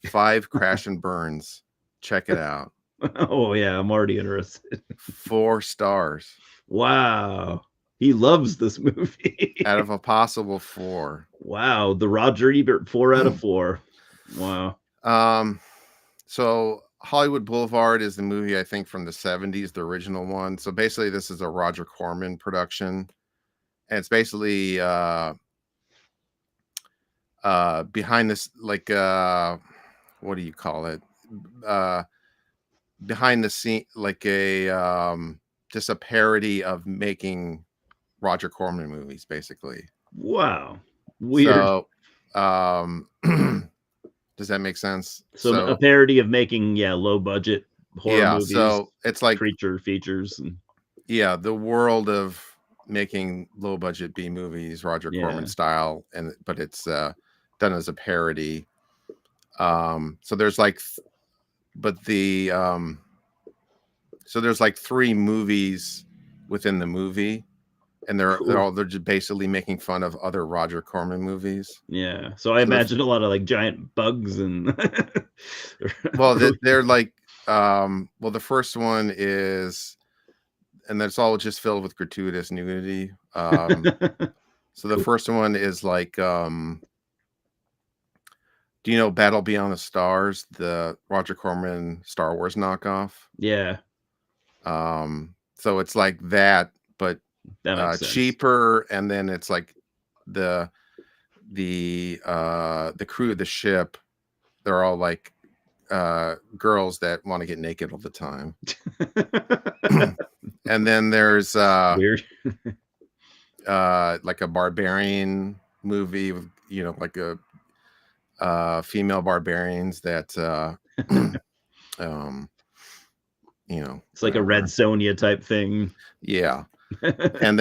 5 Crash and Burns. Check it out. Oh yeah, I'm already interested. 4 stars Wow. He loves this movie. out of a possible 4. Wow, the Roger Ebert 4 out of 4. Wow. So Hollywood Boulevard is the movie, I think, from the 70s, the original one. So basically this is a Roger Corman production. And it's basically behind this, like what do you call it? Behind the scene, like a just a parody of making Roger Corman movies, basically. Wow. Weird. So does that make sense? So a parody of making low budget horror movies. So it's like creature features and the world of making low budget B movies, Roger Corman style, but it's done as a parody. So there's like so there's like 3 movies within the movie, and they're just basically making fun of other Roger Corman movies. Yeah. So I imagine a lot of like giant bugs and well, they're like the first one is, and that's all just filled with gratuitous nudity. So the first one is like do you know Battle Beyond the Stars, the Roger Corman Star Wars knockoff? Yeah. So it's like that, but that cheaper, and then it's like the crew of the ship, they're all like girls that want to get naked all the time. And then there's weird like a barbarian movie with, like a female barbarians that it's like a Red Sonja type thing. Yeah. and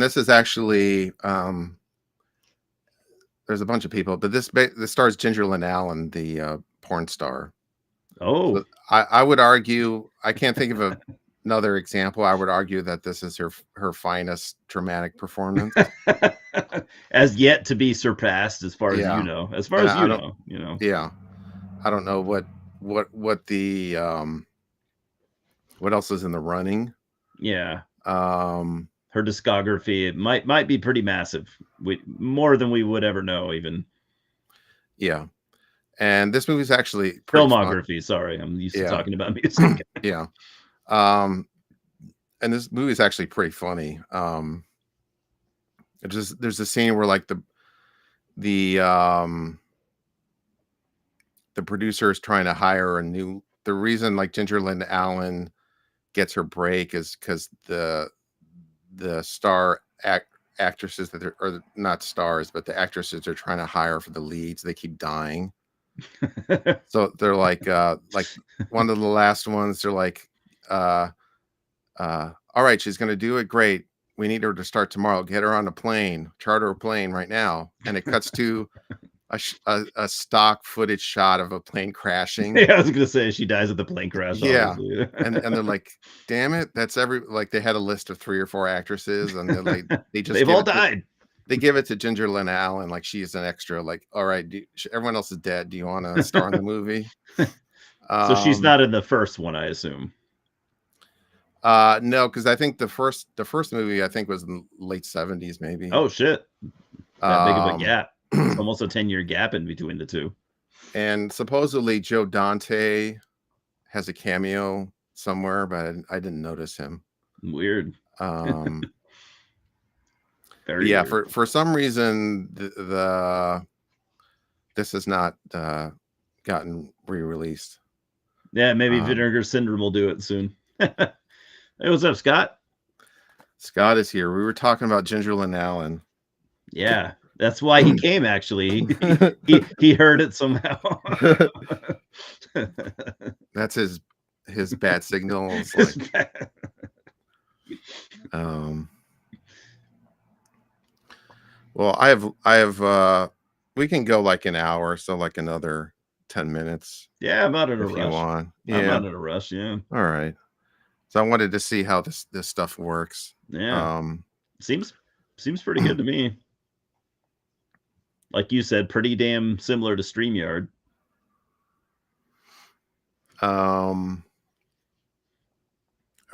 this is actually there's a bunch of people, but this stars Ginger Lynn Allen, the porn star. Oh, so I would argue, I can't think of another example. I would argue that this is her finest dramatic performance, as yet to be surpassed, as far as you know. As far as you know. Yeah, I don't know what the what else is in the running. Yeah. Her discography, it might be pretty massive. More than we would ever know, even. Yeah. And this movie is actually filmography. Fun. Sorry, I'm used to talking about music. Yeah. And this movie is actually pretty funny. There's a scene where like the producer is trying to hire the reason like Ginger Lynn Allen gets her break is because the star actresses that are not stars, but the actresses they're trying to hire for the leads, they keep dying. So they're like one of the last ones, they're like all right, she's gonna do it, great, we need her to start tomorrow, get her on a plane, charter a plane right now. And it cuts to a stock footage shot of a plane crashing. Yeah, I was gonna say she dies at the plane crash. Yeah. and they're like, damn it, that's they had a list of 3 or 4 actresses, and they're like, they've all died. They give it to Ginger Lynn Allen like she's an extra, like, all right, everyone else is dead, do you want to star in the movie? So she's not in the first one, I assume. No, because I think the first movie I think was in the late 70s, maybe. Oh shit, that big of a gap. It's almost a 10-year gap in between the two. And supposedly Joe Dante has a cameo somewhere, but I didn't notice him. Weird. Very weird. For some reason this has not gotten re-released. Yeah, maybe Vinegar Syndrome will do it soon. Hey, what's up, Scott? Scott is here. We were talking about Ginger Lynn Allen. Yeah, that's why he came. Actually, he heard it somehow. That's his bat signal. Well, I have we can go like an hour, so like another 10 minutes. Yeah, I'm not in a rush. You want. Yeah. I'm not in a rush. Yeah. All right. So I wanted to see how this stuff works. Yeah. Seems pretty good to me. like you said, pretty damn similar to StreamYard.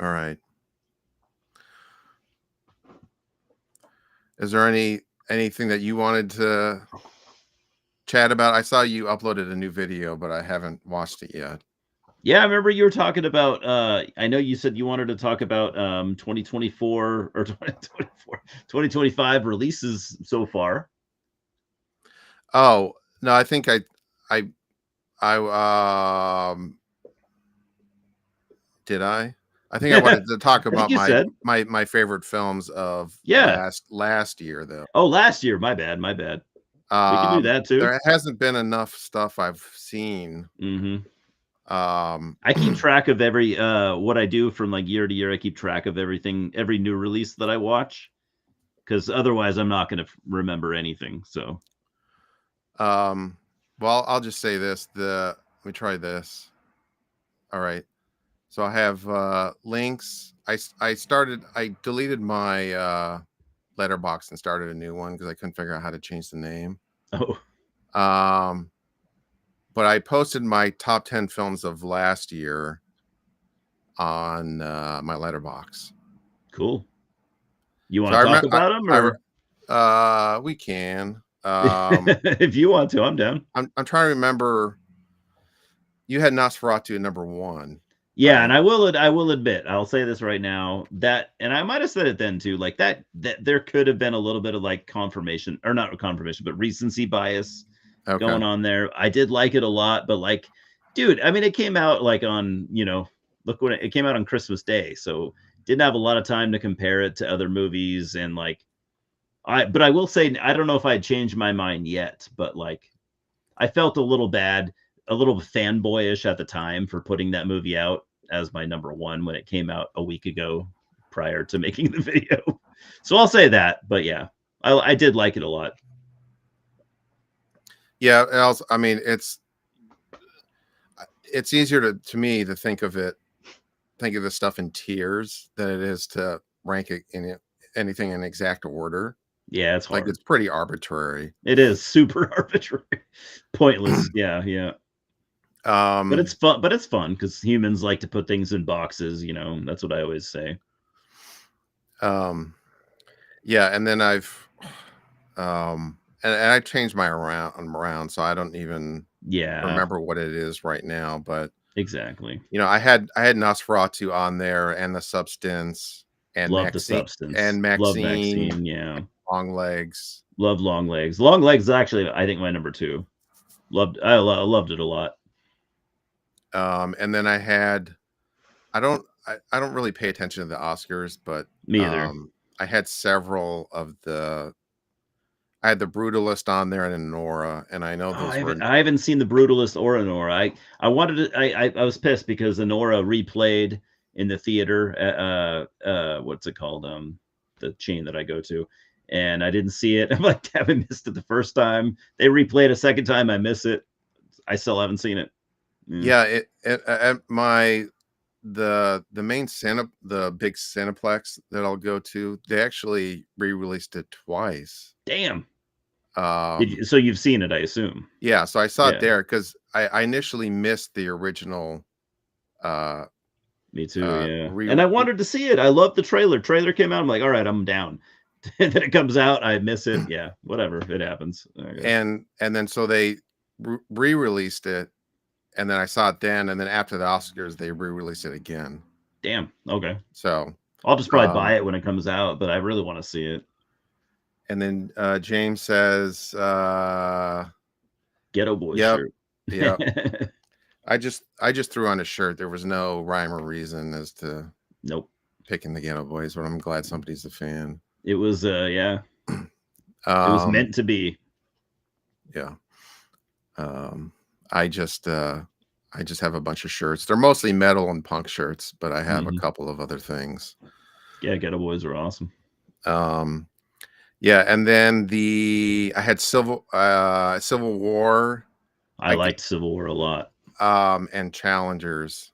All right. Is there anything that you wanted to chat about? I saw you uploaded a new video, but I haven't watched it yet. Yeah, I remember you were talking about I know you said you wanted to talk about 2024 or 2024 2025 releases so far. Oh, no, I think I did I? I think I wanted to talk I think about you my said. my favorite films of Yeah. last year though. Oh, last year. My bad. My bad. We can do that too. There hasn't been enough stuff I've seen. Mhm. Um, I keep track of every what I do from like year to year. I keep track of everything, every new release that I watch, because otherwise I'm not going to remember anything. So well, I'll just say this. Let me try this. All right. So I have links. I deleted my letterbox and started a new one because I couldn't figure out how to change the name. oh, Um, but I posted my top 10 films of last year on my letterbox. cool. You So want to talk about them, or we can. if you want to, I'm down. I'm trying to remember. You had Nosferatu at number 1, Yeah, and right? I will admit, I'll say this right now, that, and I might have said it then too, like that there could have been a little bit of like confirmation, or not confirmation, but recency bias Okay. going on there. I did like it a lot, but like, dude, I mean, it came out like on, look when it came out on Christmas Day, so didn't have a lot of time to compare it to other movies, and like, but I will say, I don't know if I'd changed my mind yet, but like, I felt a little bad, a little fanboyish at the time for putting that movie out as my number one when it came out a week ago prior to making the video. So I'll say that, but yeah, I did like it a lot. Yeah, and also, I mean, it's easier to me to think of the stuff in tiers than it is to rank it in anything in exact order. Yeah, it's Like hard. it's pretty arbitrary. It is super arbitrary, pointless. Yeah, yeah. But Um, it's fun. But it's fun because humans like to put things in boxes. That's what I always say. um, yeah, and then and I changed my around, so I don't even Yeah, remember what it is right now. But exactly. I had Nosferatu on there, and The Substance, and Love the substance. Love Maxine, Maxine. Yeah, Long Legs. love Long Legs. Long Legs is actually, I think, my number two. I loved it a lot. And then I don't really pay attention to the Oscars, but Me either. I had several of I had the Brutalist on there and Nora, and I know Oh, those were I haven't seen the Brutalist or Anora. I wanted to. I was pissed because Anora replayed in the theater. What's it called? The chain that I go to, and I didn't see it. I'm like, damn, I missed it the first time. They replayed a second time. I miss it. I still haven't seen it. Mm. yeah, it at my the main the big Cineplex that I'll go to, they actually re-released it twice. Damn. Um So you've seen it, I assume. yeah, so I saw it Yeah, there because I initially missed the original uh me too. Yeah, re and I wanted to see it. I love the trailer. Trailer came out. I'm like, all right, I'm down. And then it comes out. I miss it. Yeah, whatever. It happens, I guess. and then so they re-released it, and then I saw it then, and then after the Oscars they re-released it again. Damn. Okay. So I'll just probably buy it when it comes out, but I really want to see it. and then James says Ghetto Boy yep, shirt. yep. I just threw on a shirt. There was no rhyme or reason as to Nope. picking the Ghetto Boys, but I'm glad somebody's a fan. It was yeah. It was Um meant to be. yeah. Um I just have a bunch of shirts. They're mostly metal and punk shirts, but I have a Mhm. couple of other things. Yeah, Ghetto Boys are awesome. Um yeah, and then I had Civil War, I like liked Civil War a lot. and Challengers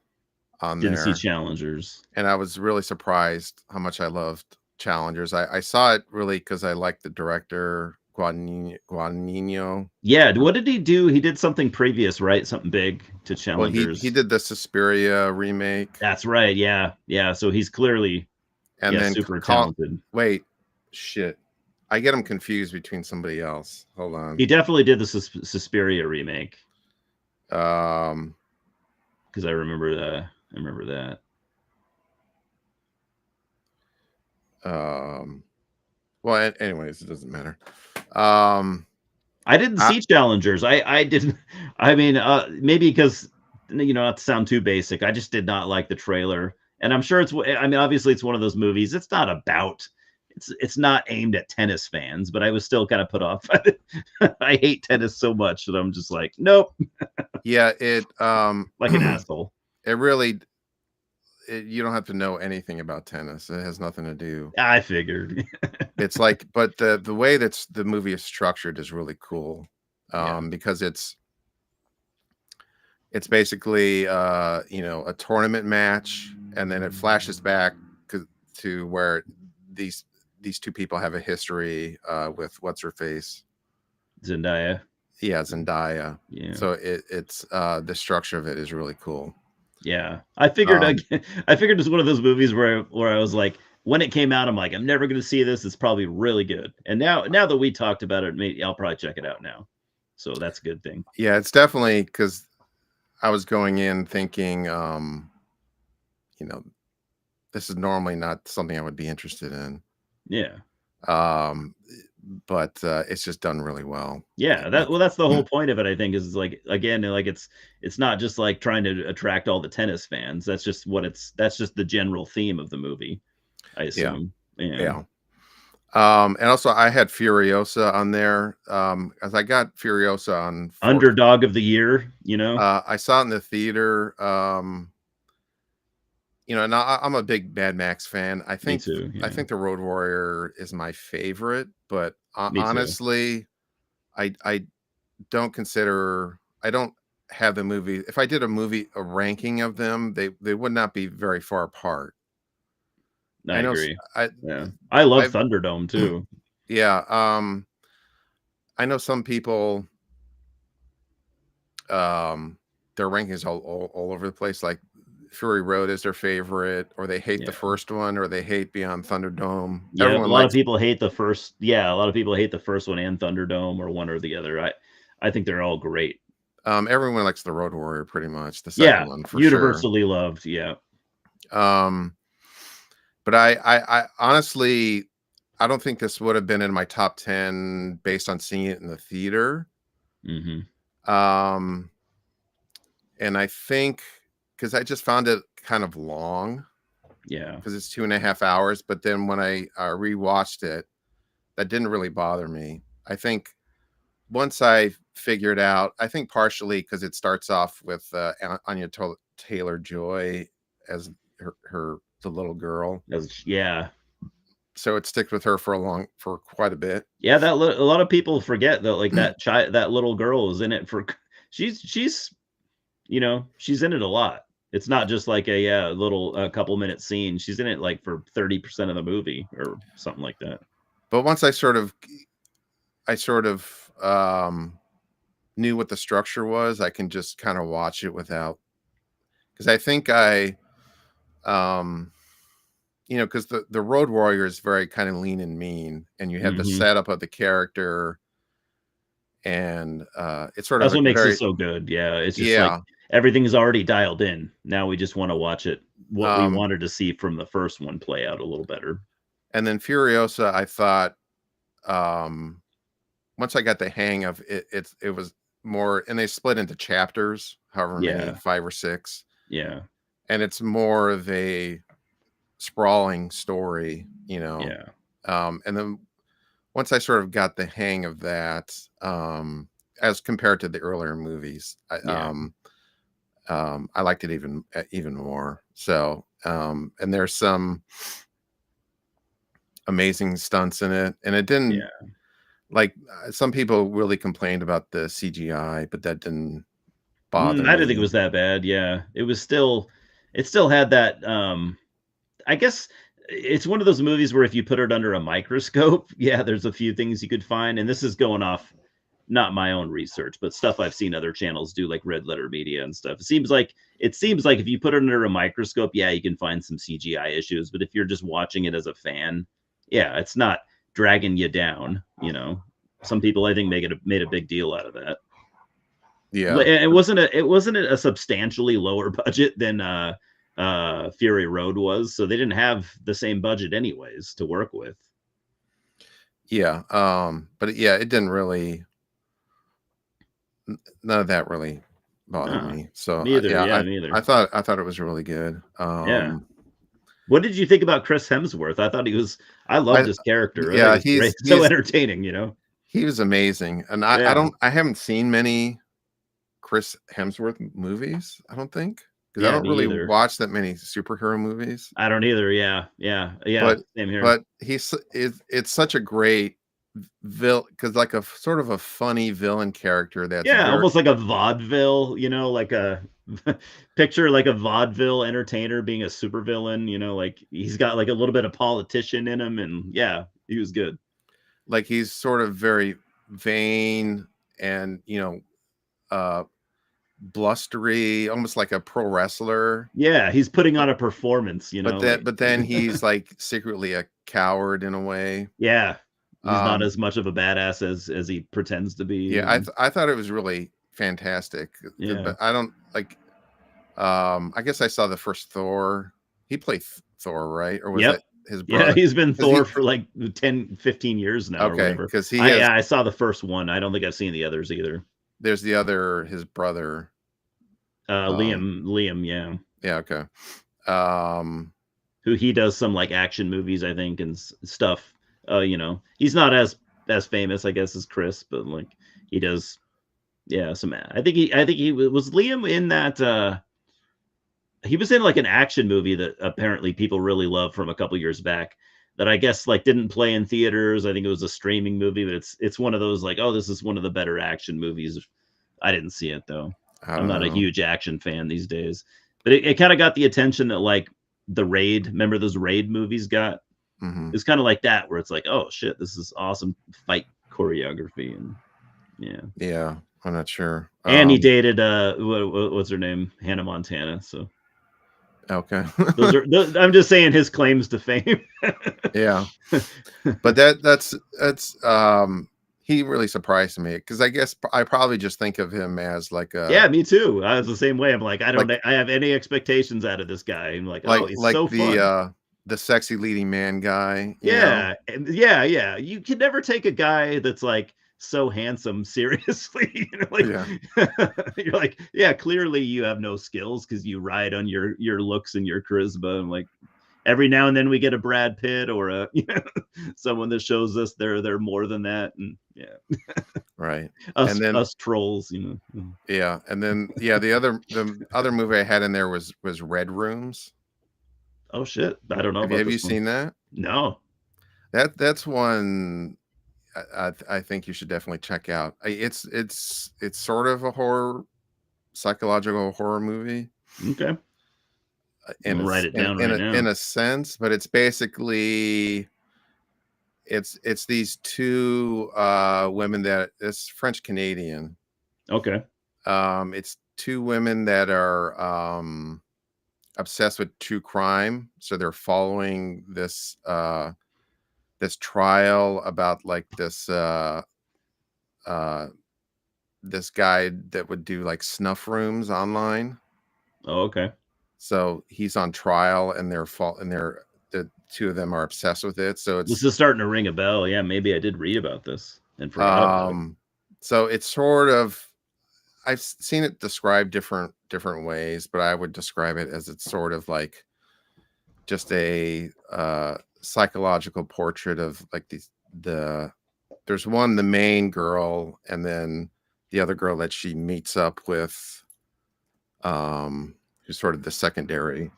on Didn't see there. Challengers. And I was really surprised how much I loved Challengers. I saw it really because I liked the director, Guadagnino. Yeah, what did he do? He did something previous, right? Something big to Well, he Challengers. did the Suspiria remake, That's right. Yeah, yeah. So he's clearly, and yeah, then super call. talented. Wait, shit, I get him confused between somebody else. Hold on. He definitely did the Suspiria remake Um, because I remember that. I remember that. well, anyways, it doesn't matter. Um, I didn't I, see Challengers. I didn't. I mean, maybe because not to sound too basic. I just did not like the trailer, and I'm sure it's. I mean, obviously, it's one of those movies. It's not about. It's not aimed at tennis fans, but I was still kind of put off. I hate tennis so much that I'm just like, nope, yeah, like an asshole. it really, you don't have to know anything about tennis. It has nothing to do. I figured. It's like, but the way that's the movie is structured is really cool, Yeah. because it's basically a tournament match, and then it flashes back to where these two people have a history with what's her face. Zendaya. Yeah, Zendaya. Yeah. So it's the structure of it is really cool. Yeah. I figured Um, I figured it's one of those movies where I was like, when it came out, I'm like, I'm never gonna see this. It's probably really good. And now that we talked about it, maybe I'll probably check it out now. So that's a good thing. yeah, it's definitely, because I was going in thinking, you know, this is normally not something I would be interested in. Yeah. Um, but it's just done really well. Yeah. Like, That's the whole point of it, I think, is like again, like it's not just like trying to attract all the tennis fans. That's just the general theme of the movie, I yeah, assume. Yeah. yeah. And also I had Furiosa on there, as I got Furiosa on 4. Underdog of the year. I saw it in the theater. And I'm a big Mad Max fan. I Me think too. I Yeah. think the Road Warrior is my favorite, but Me too. honestly, I don't consider. I don't have the movie. If I did a ranking of them, they would not be very far apart. I I know. agree. I Yeah. I love I Thunderdome too. yeah. I know some people. Um, their rankings all over the place. Like Fury Road is their favorite, or they hate the Yeah. first one, or they hate Beyond Thunderdome. Yeah, a Everyone lot of likes. people hate the first yeah, a lot of people hate the first one and Thunderdome or one or the other. I think they're all great. Everyone likes the Road Warrior pretty much, the second Yeah, one for sure. universally loved, yeah. Um, but I honestly, I don't think this would have been in my top 10 based on seeing it in the theater. Mhm. Um, and I think because I just found it kind of long, Yeah. because it's 2.5 hours. But then when I rewatched it, that didn't really bother me. I think once I figured out, I think partially because it starts off with Anya Taylor Joy as the little girl, Yeah. so it sticks with her for quite a bit. Yeah, a lot of people forget that, like, that little girl is in it for she's in it a lot. It's not just like a, yeah, little a couple minute scene. She's in it, like, for 30% of the movie or something like that. But once I sort of knew what the structure was, I can just kind of watch it without, because I think um because the Road Warrior is very kind of lean and mean, and you have the Mhm. setup of the character, and it's sort of That's a what makes it very, so good. Yeah, it's just like yeah. everything's already dialed in. Now we just wanna watch it what we um wanted to see from the first one play out a little better. and then Furiosa, I thought, um once I got the hang of it, it was more, and they split into chapters, however many, Yeah, 5 or 6, yeah, and it's more of a sprawling story, yeah, and then once I sort of got the hang of that, as compared to the earlier movies, yeah, I liked it even more. So, and there's some amazing stunts in it, and it didn't, yeah. like, some people really complained about the CGI, but that didn't bother I didn't think it me. was that bad, yeah. It still had that, I guess It's one of those movies where if you put it under a microscope, yeah, there's a few things you could find. And this is going off not my own research, but stuff I've seen other channels do, like Red Letter Media and stuff. It seems like if you put it under a microscope, yeah, you can find some CGI issues. But if you're just watching it as a fan, yeah, it's not dragging you down. Some people I think made a big deal out of that. Yeah. It wasn't a substantially lower budget than Fury Road was, so they didn't have the same budget anyways to work with. Yeah. But yeah, it didn't really, none of that really bothered Uh, me. So Me either. yeah, Yeah, me either. I thought it was really good. Yeah. What did you think about Chris Hemsworth? I loved I his character. I think it yeah, was great. So entertaining. he was amazing. And Yeah. I haven't seen many Chris Hemsworth movies, I don't think, because I Yeah, don't me really either. watch that many superhero movies. I don't either. Yeah. Yeah. Yeah. But Same here. it's such a great villain, because like a sort of a funny villain character that's Yeah, very almost like a vaudeville, like a picture like a vaudeville entertainer being a supervillain, like he's got like a little bit of politician in him, and yeah, he was good. like he's sort of very vain and uh blustery, almost like a pro wrestler. Yeah, he's putting on a performance, like But then he's like secretly a coward in a way. yeah, he's not Um as much of a badass as he pretends to be. yeah, I thought it was really fantastic. Yeah. But I don't like I guess I saw the first Thor. He played Thor, right? Or was Yep. that his Yeah, brother? he's been 'Cause he Thor for like 10, 15 years now or Okay, whatever. because he I has yeah, I saw the first one. I don't think I've seen the others either. there's the other his brother. Um Liam, yeah. yeah, okay. Um Who he does some like action movies, I think, and stuff. He's not as famous, I guess, as Chris, but like he does, yeah. I think he was Liam in that. He was in like an action movie that apparently people really love from a couple years back. That I guess like didn't play in theaters. I think it was a streaming movie, but it's one of those like, oh, this is one of the better action movies. I didn't see it though. I I'm don't not a know. huge action fan these days, but it kind of got the attention that like the Raid. Remember those Raid movies got? Hmm. It's kind of like that where it's like, oh shit, this is awesome fight choreography, and yeah. Yeah, I'm not sure. And he dated what's her name, Hannah Montana. So Okay. I'm just saying his claims to fame. Yeah. But that's he really surprised me, because I guess I probably just think of him as like Yeah, a me too. I was the same way. I'm like, I don't like I have any expectations out of this guy. I'm like, oh, he's like so fun. the sexy leading man guy, Yeah, yeah. You can never take a guy that's like so handsome seriously. Like Yeah. you're like, yeah, clearly you have no skills because you ride on your looks and your charisma. And like every now and then we get a Brad Pitt or a someone that shows us they're more than that. And yeah, Right. And us then us trolls. yeah, and then yeah, the other movie I had in there was Red Rooms. Oh shit, I don't know Have about you this one. seen that? No. That's one I think you should definitely check out. It's sort of a psychological horror movie Okay, I'm in gonna write it down right in now. a sense, but it's basically it's these two women that it's French Canadian. Okay. It's two women that are obsessed with true crime, so they're following this trial about like uh this guy that would do like snuff rooms online. Oh, okay. So he's on trial, and the two of them are obsessed with it. So This it's is starting to ring a bell. Yeah, maybe I did read about this and forgot about it. um so it's sort of, I've seen it described different ways, but I would describe it as it's sort of like just a psychological portrait of like there's the main girl, and then the other girl that she meets up with, who's sort of the secondary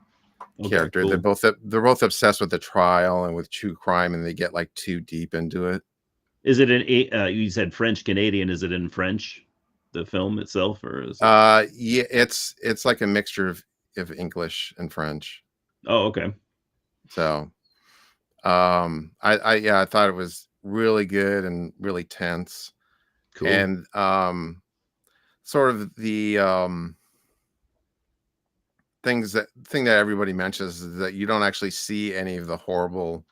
Okay, character. cool. They're both obsessed with the trial and with true crime, and they get like too deep into it. Is it you said French Canadian? Is it in French, the film itself, or is it? Yeah, it's like a mixture of English and French. Oh, okay. So I thought it was really good and really tense, Cool. and sort of the thing that everybody mentions is that you don't actually see any of the horrible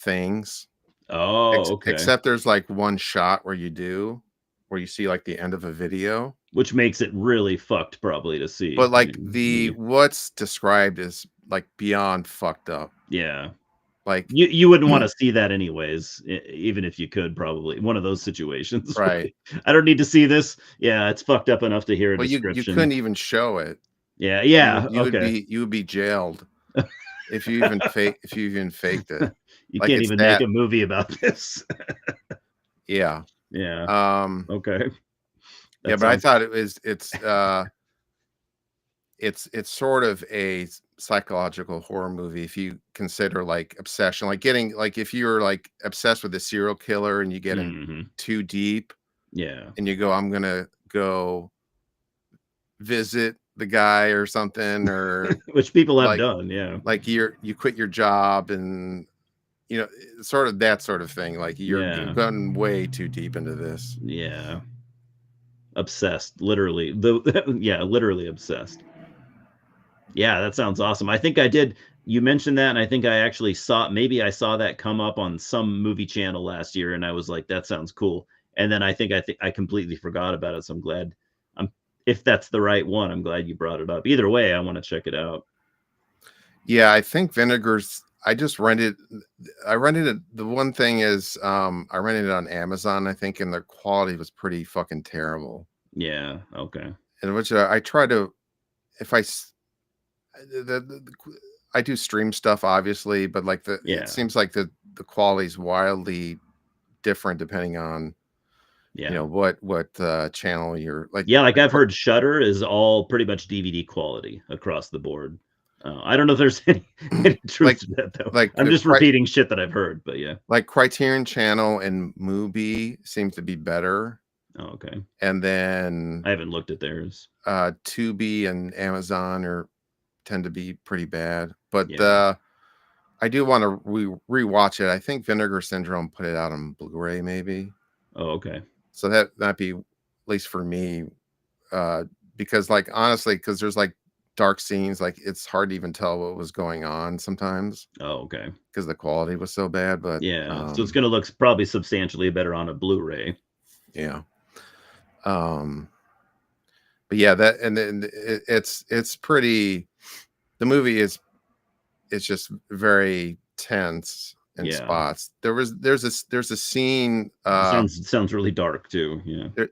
things, Oh, okay. except there's like one shot where you do, where you see like the end of a video. Which makes it really fucked probably to see. But I like mean, the what's described is like beyond fucked up. yeah. Like You wouldn't wanna see that anyways, even if you could probably. One of those situations, right. really. I don't need to see this. Yeah, it's fucked up enough to hear a Well, you description. couldn't even show it. Yeah, You yeah, would okay. you would be jailed if you even faked it. You Like can't it's even make that a movie about this. yeah. Yeah, Um okay. yeah, That but I sounds thought it's sort of a psychological horror movie if you consider like obsession, like getting like if you're like obsessed with a serial killer and you get in mhm. too deep Yeah. and you go, I'm gonna go visit the guy or something, or Which people have like done, yeah. you quit your job and sort of that sort of thing. Like you're Yeah, going way too deep into this. yeah. Obsessed, literally. The yeah, literally obsessed. Yeah, that sounds awesome. I think I did you mentioned that, and I think I actually saw maybe I saw that come up on some movie channel last year, and I was like, "That sounds cool." And then I think I completely forgot about it, so I'm glad I'm if that's the right one, I'm glad you brought it up. Either way, I wanna check it out. Yeah, I think Vinegar's. I rented it. The one thing is, I rented it on Amazon, I think, and the quality was pretty fucking terrible. Yeah, okay. And which I try to, if I, I do stream stuff obviously, but like it Yeah, seems like the quality is wildly different depending on yeah. what channel you're like. Yeah, like, I've heard Shudder is all pretty much DVD quality across the board. I don't know if there's any truth like to that, though. like I'm just repeating shit that I've heard, but yeah. Criterion Channel and Mubi seems to be better, Oh, okay. and then I haven't looked at theirs. Tubi and Amazon are tend to be pretty bad. But Yeah. I do want to rewatch it. I think Vinegar Syndrome put it out on Blu-ray, maybe. Oh, okay. So that'd be, at least for me, uh, because like honestly, because there's like dark scenes, like it's hard to even tell what was going on sometimes Oh, okay. because the quality was so bad. But Yeah, so it's gonna look probably substantially better on a Blu-ray. yeah. Um, but yeah, that and then it's pretty. The movie is it's just very tense in Yeah. spots. There's a scene It sounds really dark too, yeah. there,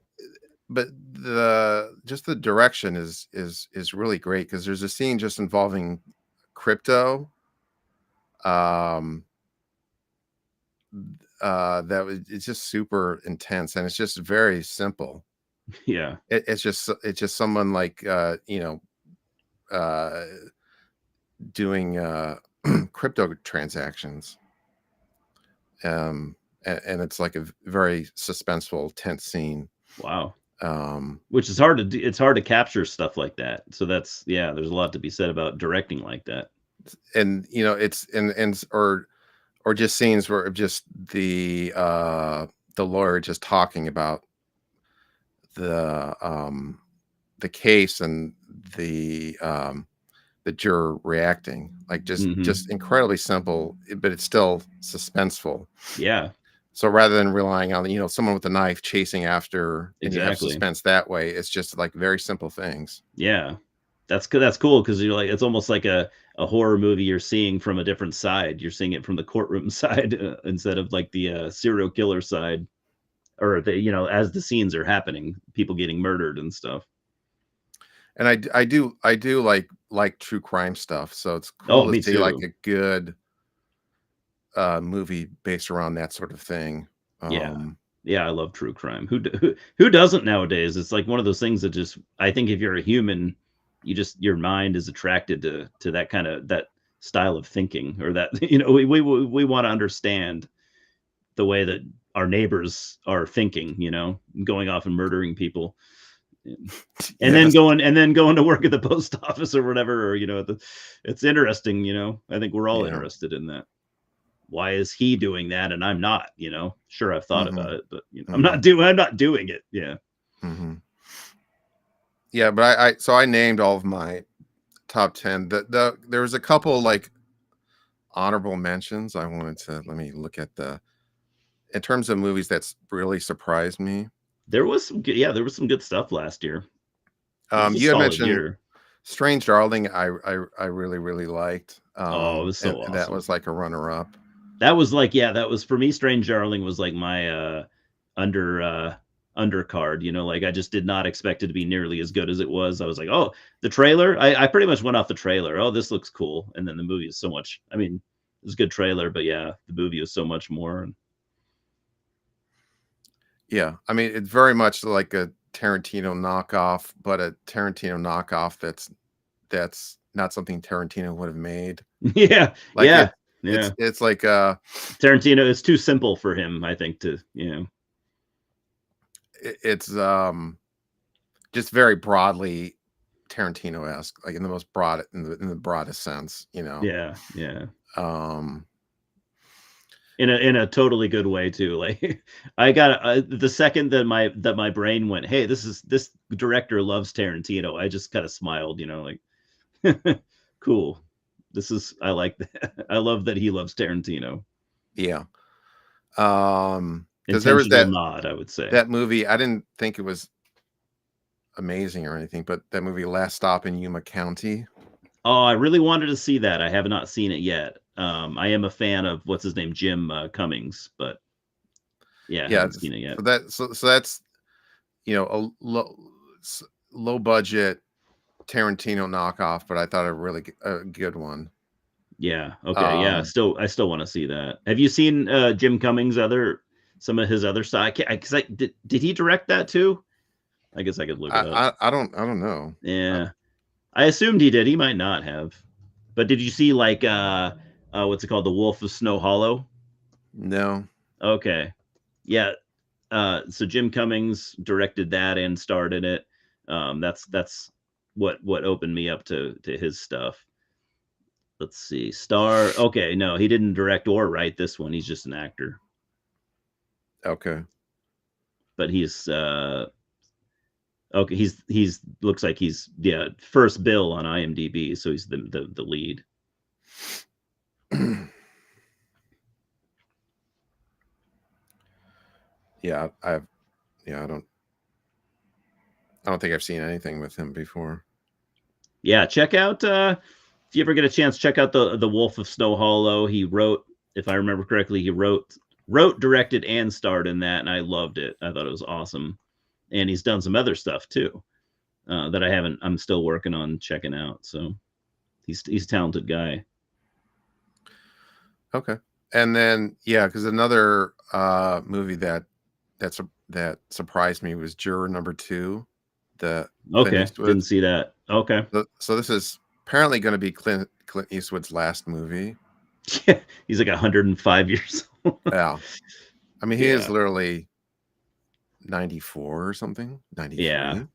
but the direction is really great because there's a scene just involving crypto um that was it's just super intense and it's just very simple. Yeah, It's just someone like uh doing crypto transactions, and it's like a very suspenseful tense scene. wow. um Which is hard to do it's hard to capture stuff like that, so that's yeah, there's a lot to be said about directing like that. and it's and or just scenes where just the lawyer just talking about the case and the juror reacting like Mhm. just incredibly simple, but it's still suspenseful. Yeah, So rather than relying on someone with a knife chasing after and you have exactly. suspense that way, it's just like very simple things. Yeah. That's cool because 'cause you're like it's almost like a horror movie you're seeing from a different side. You're seeing it from the courtroom side, instead of, like, the, serial killer side or as the scenes are happening, people getting murdered and stuff. And I do like true crime stuff, so it's Oh, cool to me see like too. a good movie based around that sort of thing. Yeah. um Yeah, I love true crime. Who doesn't nowadays? It's like one of those things that just I think if you're a human, you just your mind is attracted to that kinda that style of thinking or that we wanna understand the way that our neighbors are thinking, going off and murdering people. And yes. and then going to work at the post office or whatever, or it's interesting, I think we're all Yeah. interested in that. why is he doing that and I'm not? You know, sure, I've thought Mm-hmm. about it, but you know, Mm-hmm. I'm not doing it. Yeah. Mm-hmm. Yeah, but I named all of my top 10. There was a couple like honorable mentions. I wanted to let me look at the in terms of movies that's really surprised me. There was some good, yeah, there was some good stuff last year. It was a You had solid mentioned year. Strange Darling. I really really liked. Oh, it was so And that awesome. was like a runner up. That was like, yeah, that was for me. Strange Darling was like my under undercard. You know, like I just did not expect it to be nearly as good as it was. I was like, oh, the trailer. I pretty much went off the trailer. Oh, this looks cool, and then the movie is so much. I mean, it was a good trailer, but yeah, the movie was so much more. Yeah, I mean it's very much like a Tarantino knockoff, but a Tarantino knockoff that's not something Tarantino would have made. Yeah, Like yeah, yeah. it's like Tarantino is too simple for him, I think, to it's just very broadly Tarantino-esque, like in the most broad in the broadest sense, you know. yeah, yeah. Um In a totally good way too. Like I got the second that my brain went, hey, this director loves Tarantino. I just kind of smiled, you know, like cool. This is I like that. I love that he loves Tarantino. yeah. Because there was Intentional nod, I would say. that movie, I didn't think it was amazing or anything, but that movie Last Stop in Yuma County. Oh, I really wanted to see that. I have not seen it yet. I am a fan of what's his name, Jim Cummings, but yeah, I Yeah, haven't seen it yet. so that's, you know, low budget Tarantino knockoff, but I thought a really a good one. Yeah. Okay. Yeah. Um, Still, I still want to see that. Have you seen Jim Cummings' some of his other stuff? Because did he direct that too? I guess I could look it up. I don't know. Yeah, I assumed he did. He might not have. But did you see like what's it called, The Wolf of Snow Hollow? No. Okay. Yeah. So Jim Cummings directed that and starred in it. That's what opened me up to his stuff. Let's see. Star. Okay, no, he didn't direct or write this one. He's just an actor. Okay. But he's okay. He's looks like he's yeah first bill on IMDb, so he's the lead. Yeah, yeah, I don't think I've seen anything with him before. Yeah, check out if you ever get a chance, check out the Wolf of Snow Hollow. He wrote, if I remember correctly, he wrote, directed, and starred in that, and I loved it. I thought it was awesome. And he's done some other stuff too that I haven't. I'm still working on checking out. So he's a talented guy. Okay. And then yeah, because another movie that surprised me was Juror Number Two, the Clint Okay, Eastwood. didn't see that. Okay, So this is apparently going to be Clint Eastwood's last movie. he's like 105 years old. Yeah, I mean he is Yeah, literally 94 or something, yeah, 93.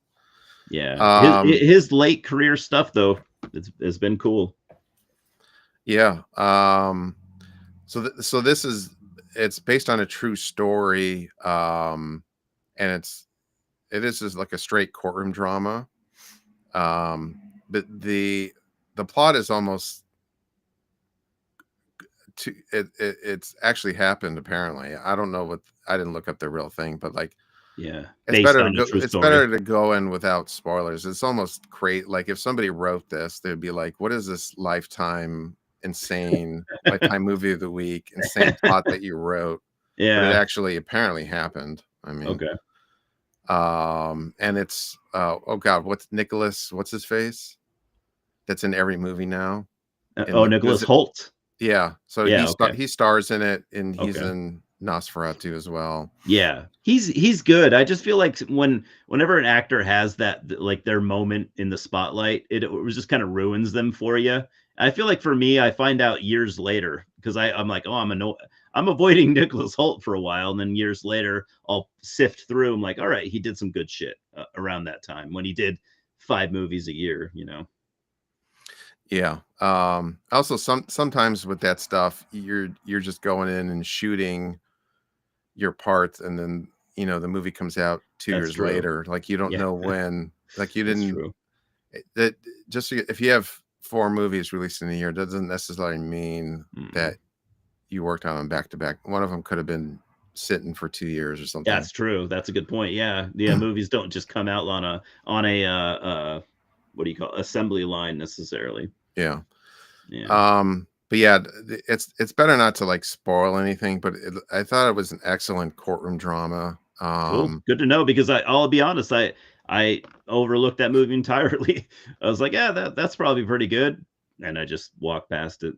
yeah. Um, His late career stuff though, it's been cool. yeah. So this is it's based on a true story. And it is just like a straight courtroom drama. But the plot is almost it's actually happened apparently. I don't know what I didn't look up the real thing, but like Yeah, based on a true it's story. better to go in without spoilers. It's almost great. Like if somebody wrote this, they'd be like, what is this lifetime movie of the week, insane plot that you wrote, but it Yeah. actually apparently happened. I mean, Okay. and it's oh god, what's his face? That's in every movie now. And Oh, what is Nicholas it? Holt. Yeah. So Yeah. Okay. he stars in it, and he's Okay. in Nosferatu as well. Yeah, he's good. I just feel like whenever an actor has that like their moment in the spotlight, it was just kind of ruins them for you. I feel like for me, I find out years later because I'm like, oh, I'm avoiding Nicholas Holt for a while, and then years later, I'll sift through. I'm like, all right, he did some good shit around that time when he did 5 movies a year. You know. Yeah. Also, sometimes with that stuff, you're just going in and shooting your parts, and then the movie comes out two That's years true. later. Like you don't Yeah, know when. Like you that's didn't. true. That just if you have four movies released in a year, doesn't necessarily mean Mm. that you worked on them back to back. One of them could have been sitting for 2 years or something. That's true. That's a good point. Yeah, yeah. Movies don't just come out on a what do you call assembly line necessarily. Yeah. Yeah. But yeah, it's better not to like spoil anything. But I thought it was an excellent courtroom drama. Cool. Good to know because I'll be honest, I overlooked that movie entirely. I was like, yeah, that's probably pretty good, and I just walked past it.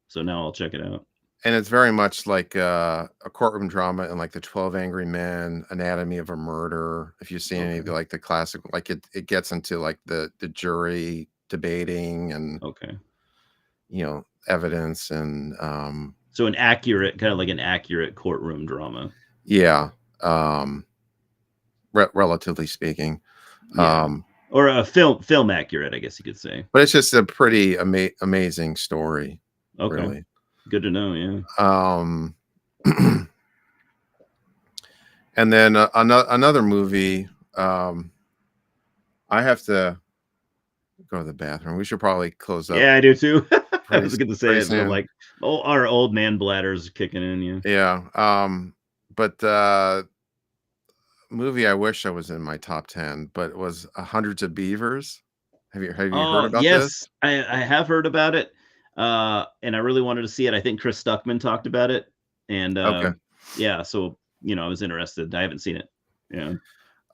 So now I'll check it out. And it's very much like a courtroom drama and like the 12 Angry Men, Anatomy of a Murder. If you've seen any of Okay. the classic, like it gets into like the jury debating and Okay. evidence and So an accurate, kind of like an accurate courtroom drama. yeah, um, relatively speaking. Yeah. Um, Or a film accurate, I guess you could say. but it's just a pretty amazing story, Okay. really. Good to know. Yeah. Um, and then another movie. I have to go to the bathroom. We should probably close up Yeah, I do too. I pretty was going to say pretty it, but I'm soon. like, oh, our old man bladder's kicking in. Yeah. Yeah. But movie I wish I was in my top 10, but it was Hundreds of Beavers. Have you heard Oh about this? yes, I have heard about it, and I really wanted to see it. I think Chris Stuckman talked about it, and Okay. yeah, so I was interested. I haven't seen it. Yeah,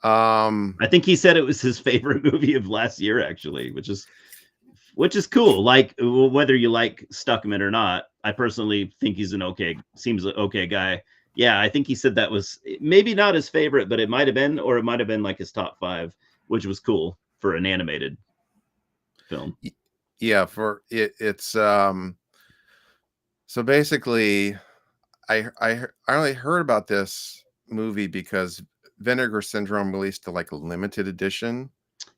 Um, I think he said it was his favorite movie of last year, actually, which is cool. Like whether you like Stuckman or not, I personally think he's seems like okay guy. Yeah, I think he said that was maybe not his favorite, but it might have been, or it might have been like his top five, which was cool for an animated film. yeah, for it's so basically I only heard about this movie because Vinegar Syndrome released like a limited edition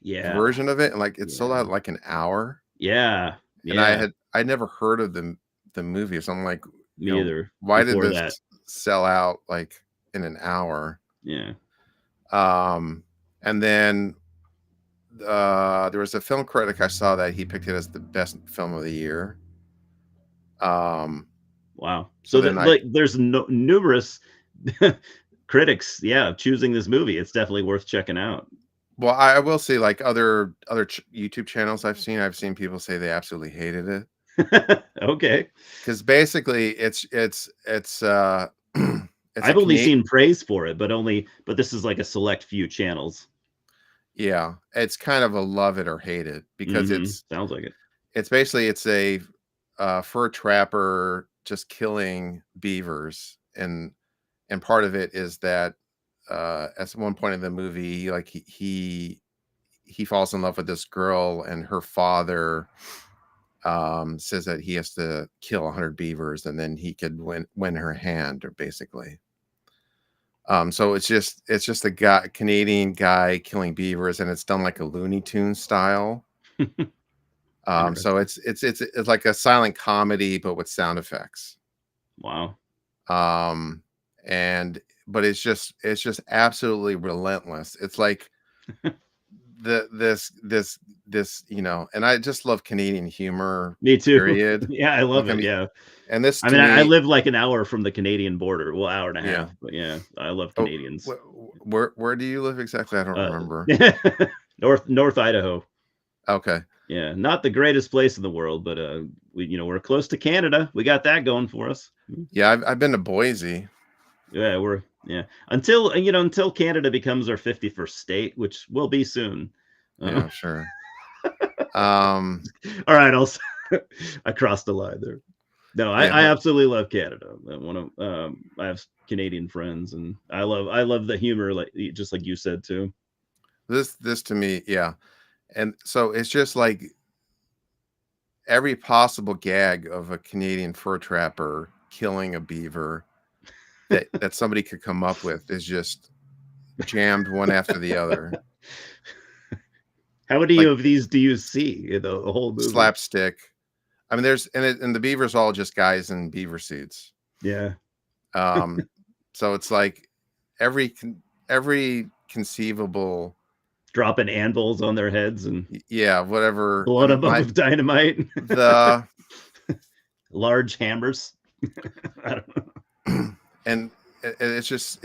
Yeah, version of it, and like it sold out yeah, in, like an hour. yeah, And yeah. I never heard of the movie, so I'm like, Me either. why did Before this that, sell out like in an hour? yeah. Um, and then there was a film critic I saw that he picked it as the best film of the year. Wow. So So then that I like there's numerous critics, yeah, choosing this movie. It's definitely worth checking out. well, I will say like other YouTube channels I've seen people say they absolutely hated it Okay. because basically it's it's a I've only Canadian. seen praise for it, but this is like a select few channels. Yeah, it's kind of a love it or hate it because Sounds like it. it's basically it's a fur trapper just killing beavers, and part of it is that at one point in the movie, like he falls in love with this girl, and her father says that he has to kill 100 beavers, and then he could win her hand, or basically. So it's just a guy, Canadian guy killing beavers, and it's done like a Looney Tunes style. So Interesting. it's like a silent comedy, but with sound effects. Wow. Um, and but it's just absolutely relentless. It's like the this and I just love Canadian humor. Me too. Period. Yeah, I love Like I it. mean, Yeah. and this I to mean, I me, live like an hour from the Canadian border. Well, hour and a yeah. half, but yeah, I love Oh, Canadians. where do you live exactly? I don't Uh, remember. North Idaho. Okay. Yeah, not the greatest place in the world, but we're close to Canada. We got that going for us. Yeah, I've been to Boise. Yeah, until Canada becomes our 51st state, which will be soon. Yeah, sure. Um, All right, I crossed the line there. No, yeah. I absolutely love Canada. I have Canadian friends, and I love the humor, like just like you said too. This to me, yeah. And so it's just like every possible gag of a Canadian fur trapper killing a beaver that somebody could come up with is just jammed one after the other. How many like of these do you see in the whole movie? slapstick. I mean, and the beavers all just guys in beaver suits. Yeah. Um, so it's like every conceivable, Dropping anvils on their heads and yeah, whatever. I blowing mean, them up with dynamite. the Large hammers. I don't know. and it's just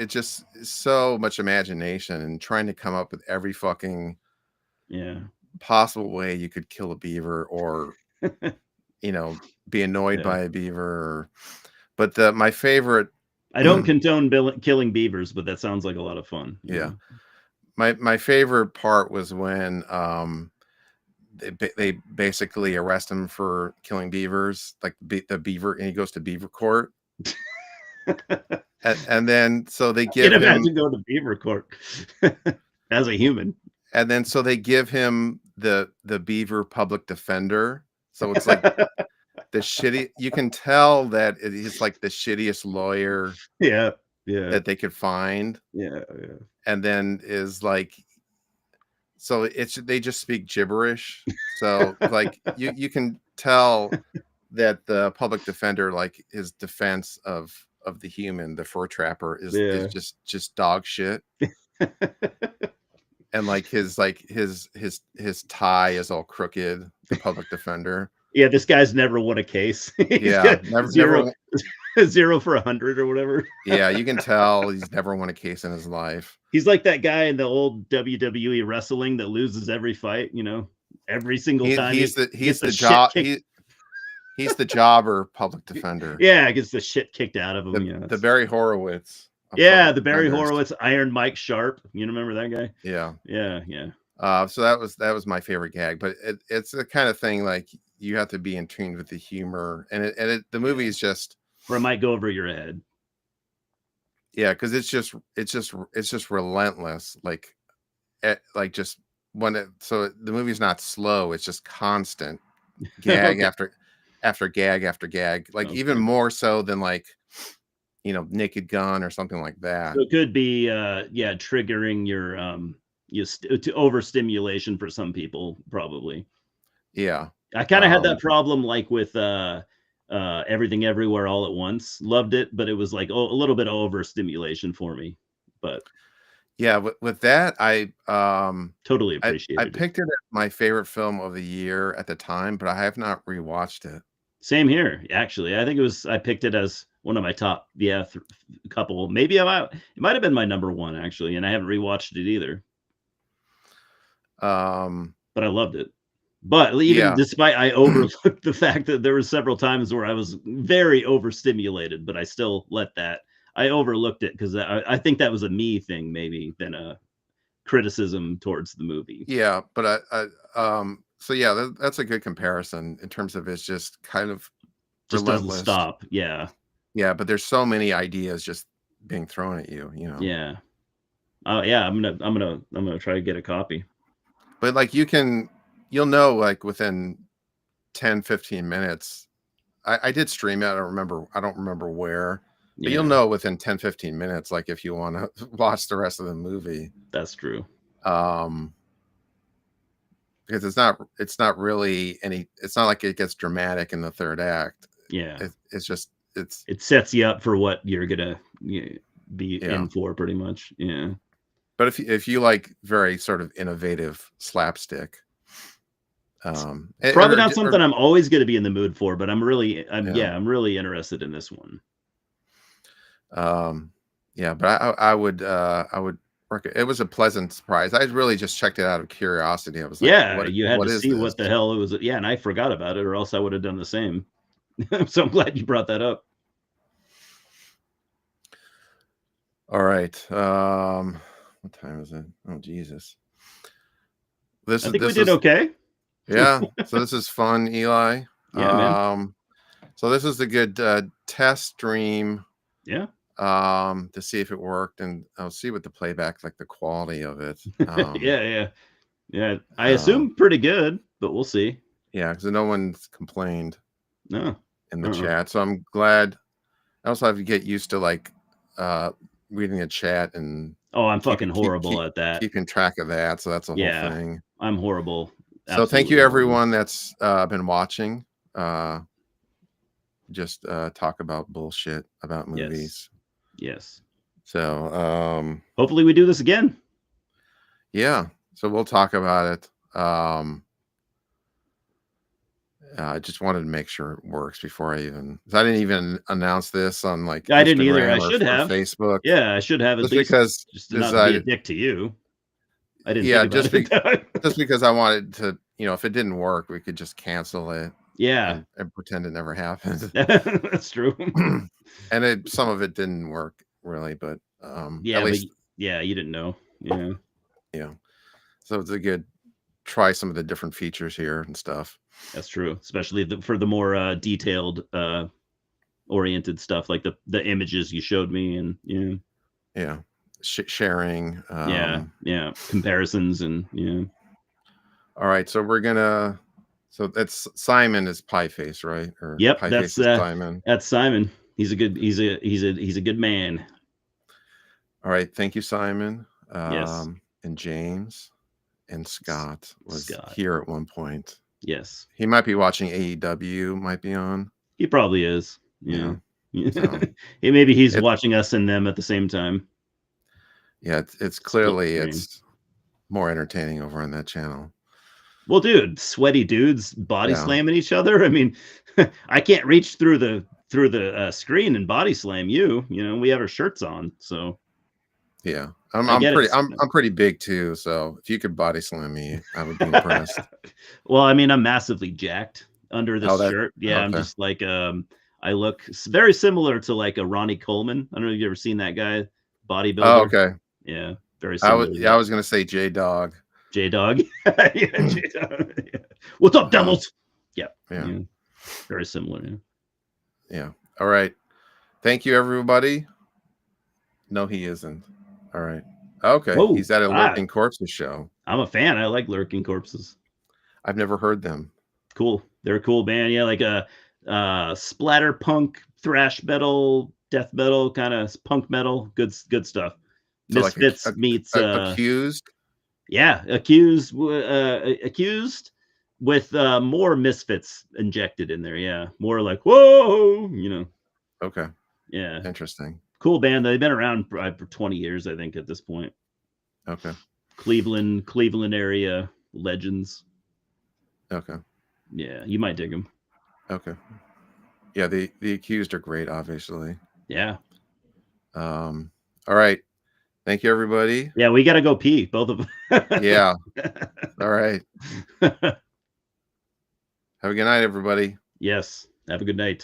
so much imagination and trying to come up with every fucking Yeah. possible way you could kill a beaver or be annoyed Yeah. by a beaver. But my favorite, I don't condone killing beavers, but that sounds like a lot of fun. yeah, my favorite part was when they basically arrest him for killing beavers, like the beaver, and he goes to beaver court. And then so they give Can't him imagine going to beaver court as a human. and then so they give him the beaver public defender. So it's like the shitty, you can tell that he's like the shittiest lawyer Yeah. that they could find. Yeah. And then is like, so they just speak gibberish. So like you can tell that the public defender, like his defense of the human, the fur trapper, is just dog shit. And like his tie is all crooked, the public defender. Yeah, this guy's never won a case. Yeah, never 0 for 100 or whatever. Yeah, you can tell he's never won a case in his life. He's like that guy in the old WWE wrestling that loses every fight, every single time. He's the job. He's the jobber public defender. Yeah, gets the shit kicked out of him. The Barry Horowitz. Yeah, the Barry Horowitz, Iron Mike Sharp. You remember that guy? Yeah. So that was my favorite gag, but it's the kind of thing like you have to be in tune with the humor, and the movie is just, or it might go over your head. Yeah, because it's just relentless, like just so the movie's not slow, it's just constant gag after gag after gag, like even more so than like Naked Gun or something like that. So it could be triggering your to overstimulation for some people, probably. Yeah, I kind of had that problem like with Everything Everywhere All at Once. Loved it, but it was like a little bit of overstimulation for me. But yeah, with that, I totally appreciate it. I picked it as my favorite film of the year at the time, but I have not rewatched it. Same here, actually. I think I picked it as one of my top, couple. Maybe it might have been my number one, actually, and I haven't rewatched it either. But I loved it. But even despite I overlooked the fact that there were several times where I was very overstimulated, but I still I overlooked it because I think that was a me thing maybe than a criticism towards the movie. Yeah, but so yeah, that's a good comparison in terms of it's just kind of just relentless. Doesn't stop. Yeah. Yeah, but there's so many ideas just being thrown at you, Yeah. Oh yeah, I'm gonna try to get a copy. But like you'll know like within 10-15 minutes. I did stream it. I don't remember where. But you'll know within 10-15 minutes, like if you want to watch the rest of the movie. That's true. Because it's not really it's not like it gets dramatic in the third act. Yeah. It sets you up for what you're gonna be in for pretty much. Yeah. But if you like very sort of innovative slapstick, probably not something I'm always going to be in the mood for, but I'm really interested in this one. Yeah, but I would it was a pleasant surprise. I really just checked it out of curiosity. I was like, you had to see what the hell it was. Yeah, and I forgot about it, or else I would have done the same. So I'm glad you brought that up. All right. What time is it? Oh Jesus! I think we did okay. Yeah. So this is fun, Eli. Yeah, man. So this is a good test stream. Yeah. To see if it worked, and I'll see what the playback, like the quality of it. Yeah. I assume pretty good, but we'll see. Yeah, because no one's complained. No. In the chat, so I'm glad. I also have to get used to like reading a chat and Oh, I'm fucking keeping horrible at that. keeping track of that. So that's a whole Yeah, thing. I'm horrible. So thank Absolutely you horrible. everyone that's been watching. Just talk about bullshit about Yes. movies. Yes. So Hopefully we do this again. yeah. So we'll talk about it. I just wanted to make sure it works before I didn't even announce this on like I didn't either. I Instagram should or have. Facebook. Yeah, I should have at Just least because just is not to be a dick to you. I didn't think about it. just because I wanted to, if it didn't work, we could just cancel it. Yeah. And pretend it never happened. That's true. And some of it didn't work really, but yeah, at least you didn't know. Yeah. Yeah. So it's a good try some of the different features here and stuff. That's true, especially for the more detailed oriented stuff like the images you showed me and yeah, sharing. Yeah, comparisons and yeah. All right, so that's Simon is Pie Face, right? Or Yep, Pie that's Face is Simon. That's Simon. He's a good man. All right, thank you, Simon. Yes. And James and Scott was Scott. here at one point. Yes. He might be watching AEW, might be on. He probably is. Yeah. So, maybe he's watching us and them at the same time. Yeah, it's clearly it's more entertaining over on that channel. Well, dude, sweaty dudes body slamming each other. I mean, I can't reach through the screen and body slam you. We have our shirts on, so yeah. I'm pretty big too, so if you could body slam me, I would be impressed. Well, I mean, I'm massively jacked under this shirt. Yeah, okay. I'm just like I look very similar to like a Ronnie Coleman. I don't know if you've ever seen that guy, bodybuilder. Oh, okay. Yeah, very similar. I was gonna say J-Dog. J-Dog. Yeah, J-Dog. Yeah. What's up, devils? Yeah. Very similar. Yeah. All right. Thank you, everybody. No, he isn't. All right. Okay. Whoa, he's at a Lurking Corpses show. I'm a fan. I like Lurking Corpses. I've never heard them. Cool. They're a cool band. Yeah, like a splatter punk, thrash metal, death metal, kind of punk metal. Good stuff. So Misfits like meets Accused. Yeah, accused with more Misfits injected in there. Yeah, more like whoa, Okay. Yeah. Interesting. Cool band. They've been around for 20 years, I think, at this point. Okay. Cleveland area legends. Okay. Yeah, you might dig them. Okay. Yeah, the Accused are great, obviously. Yeah. All right. Thank you, everybody. Yeah, we got to go pee, both of them. Yeah. All right. Have a good night, everybody. Yes. Have a good night.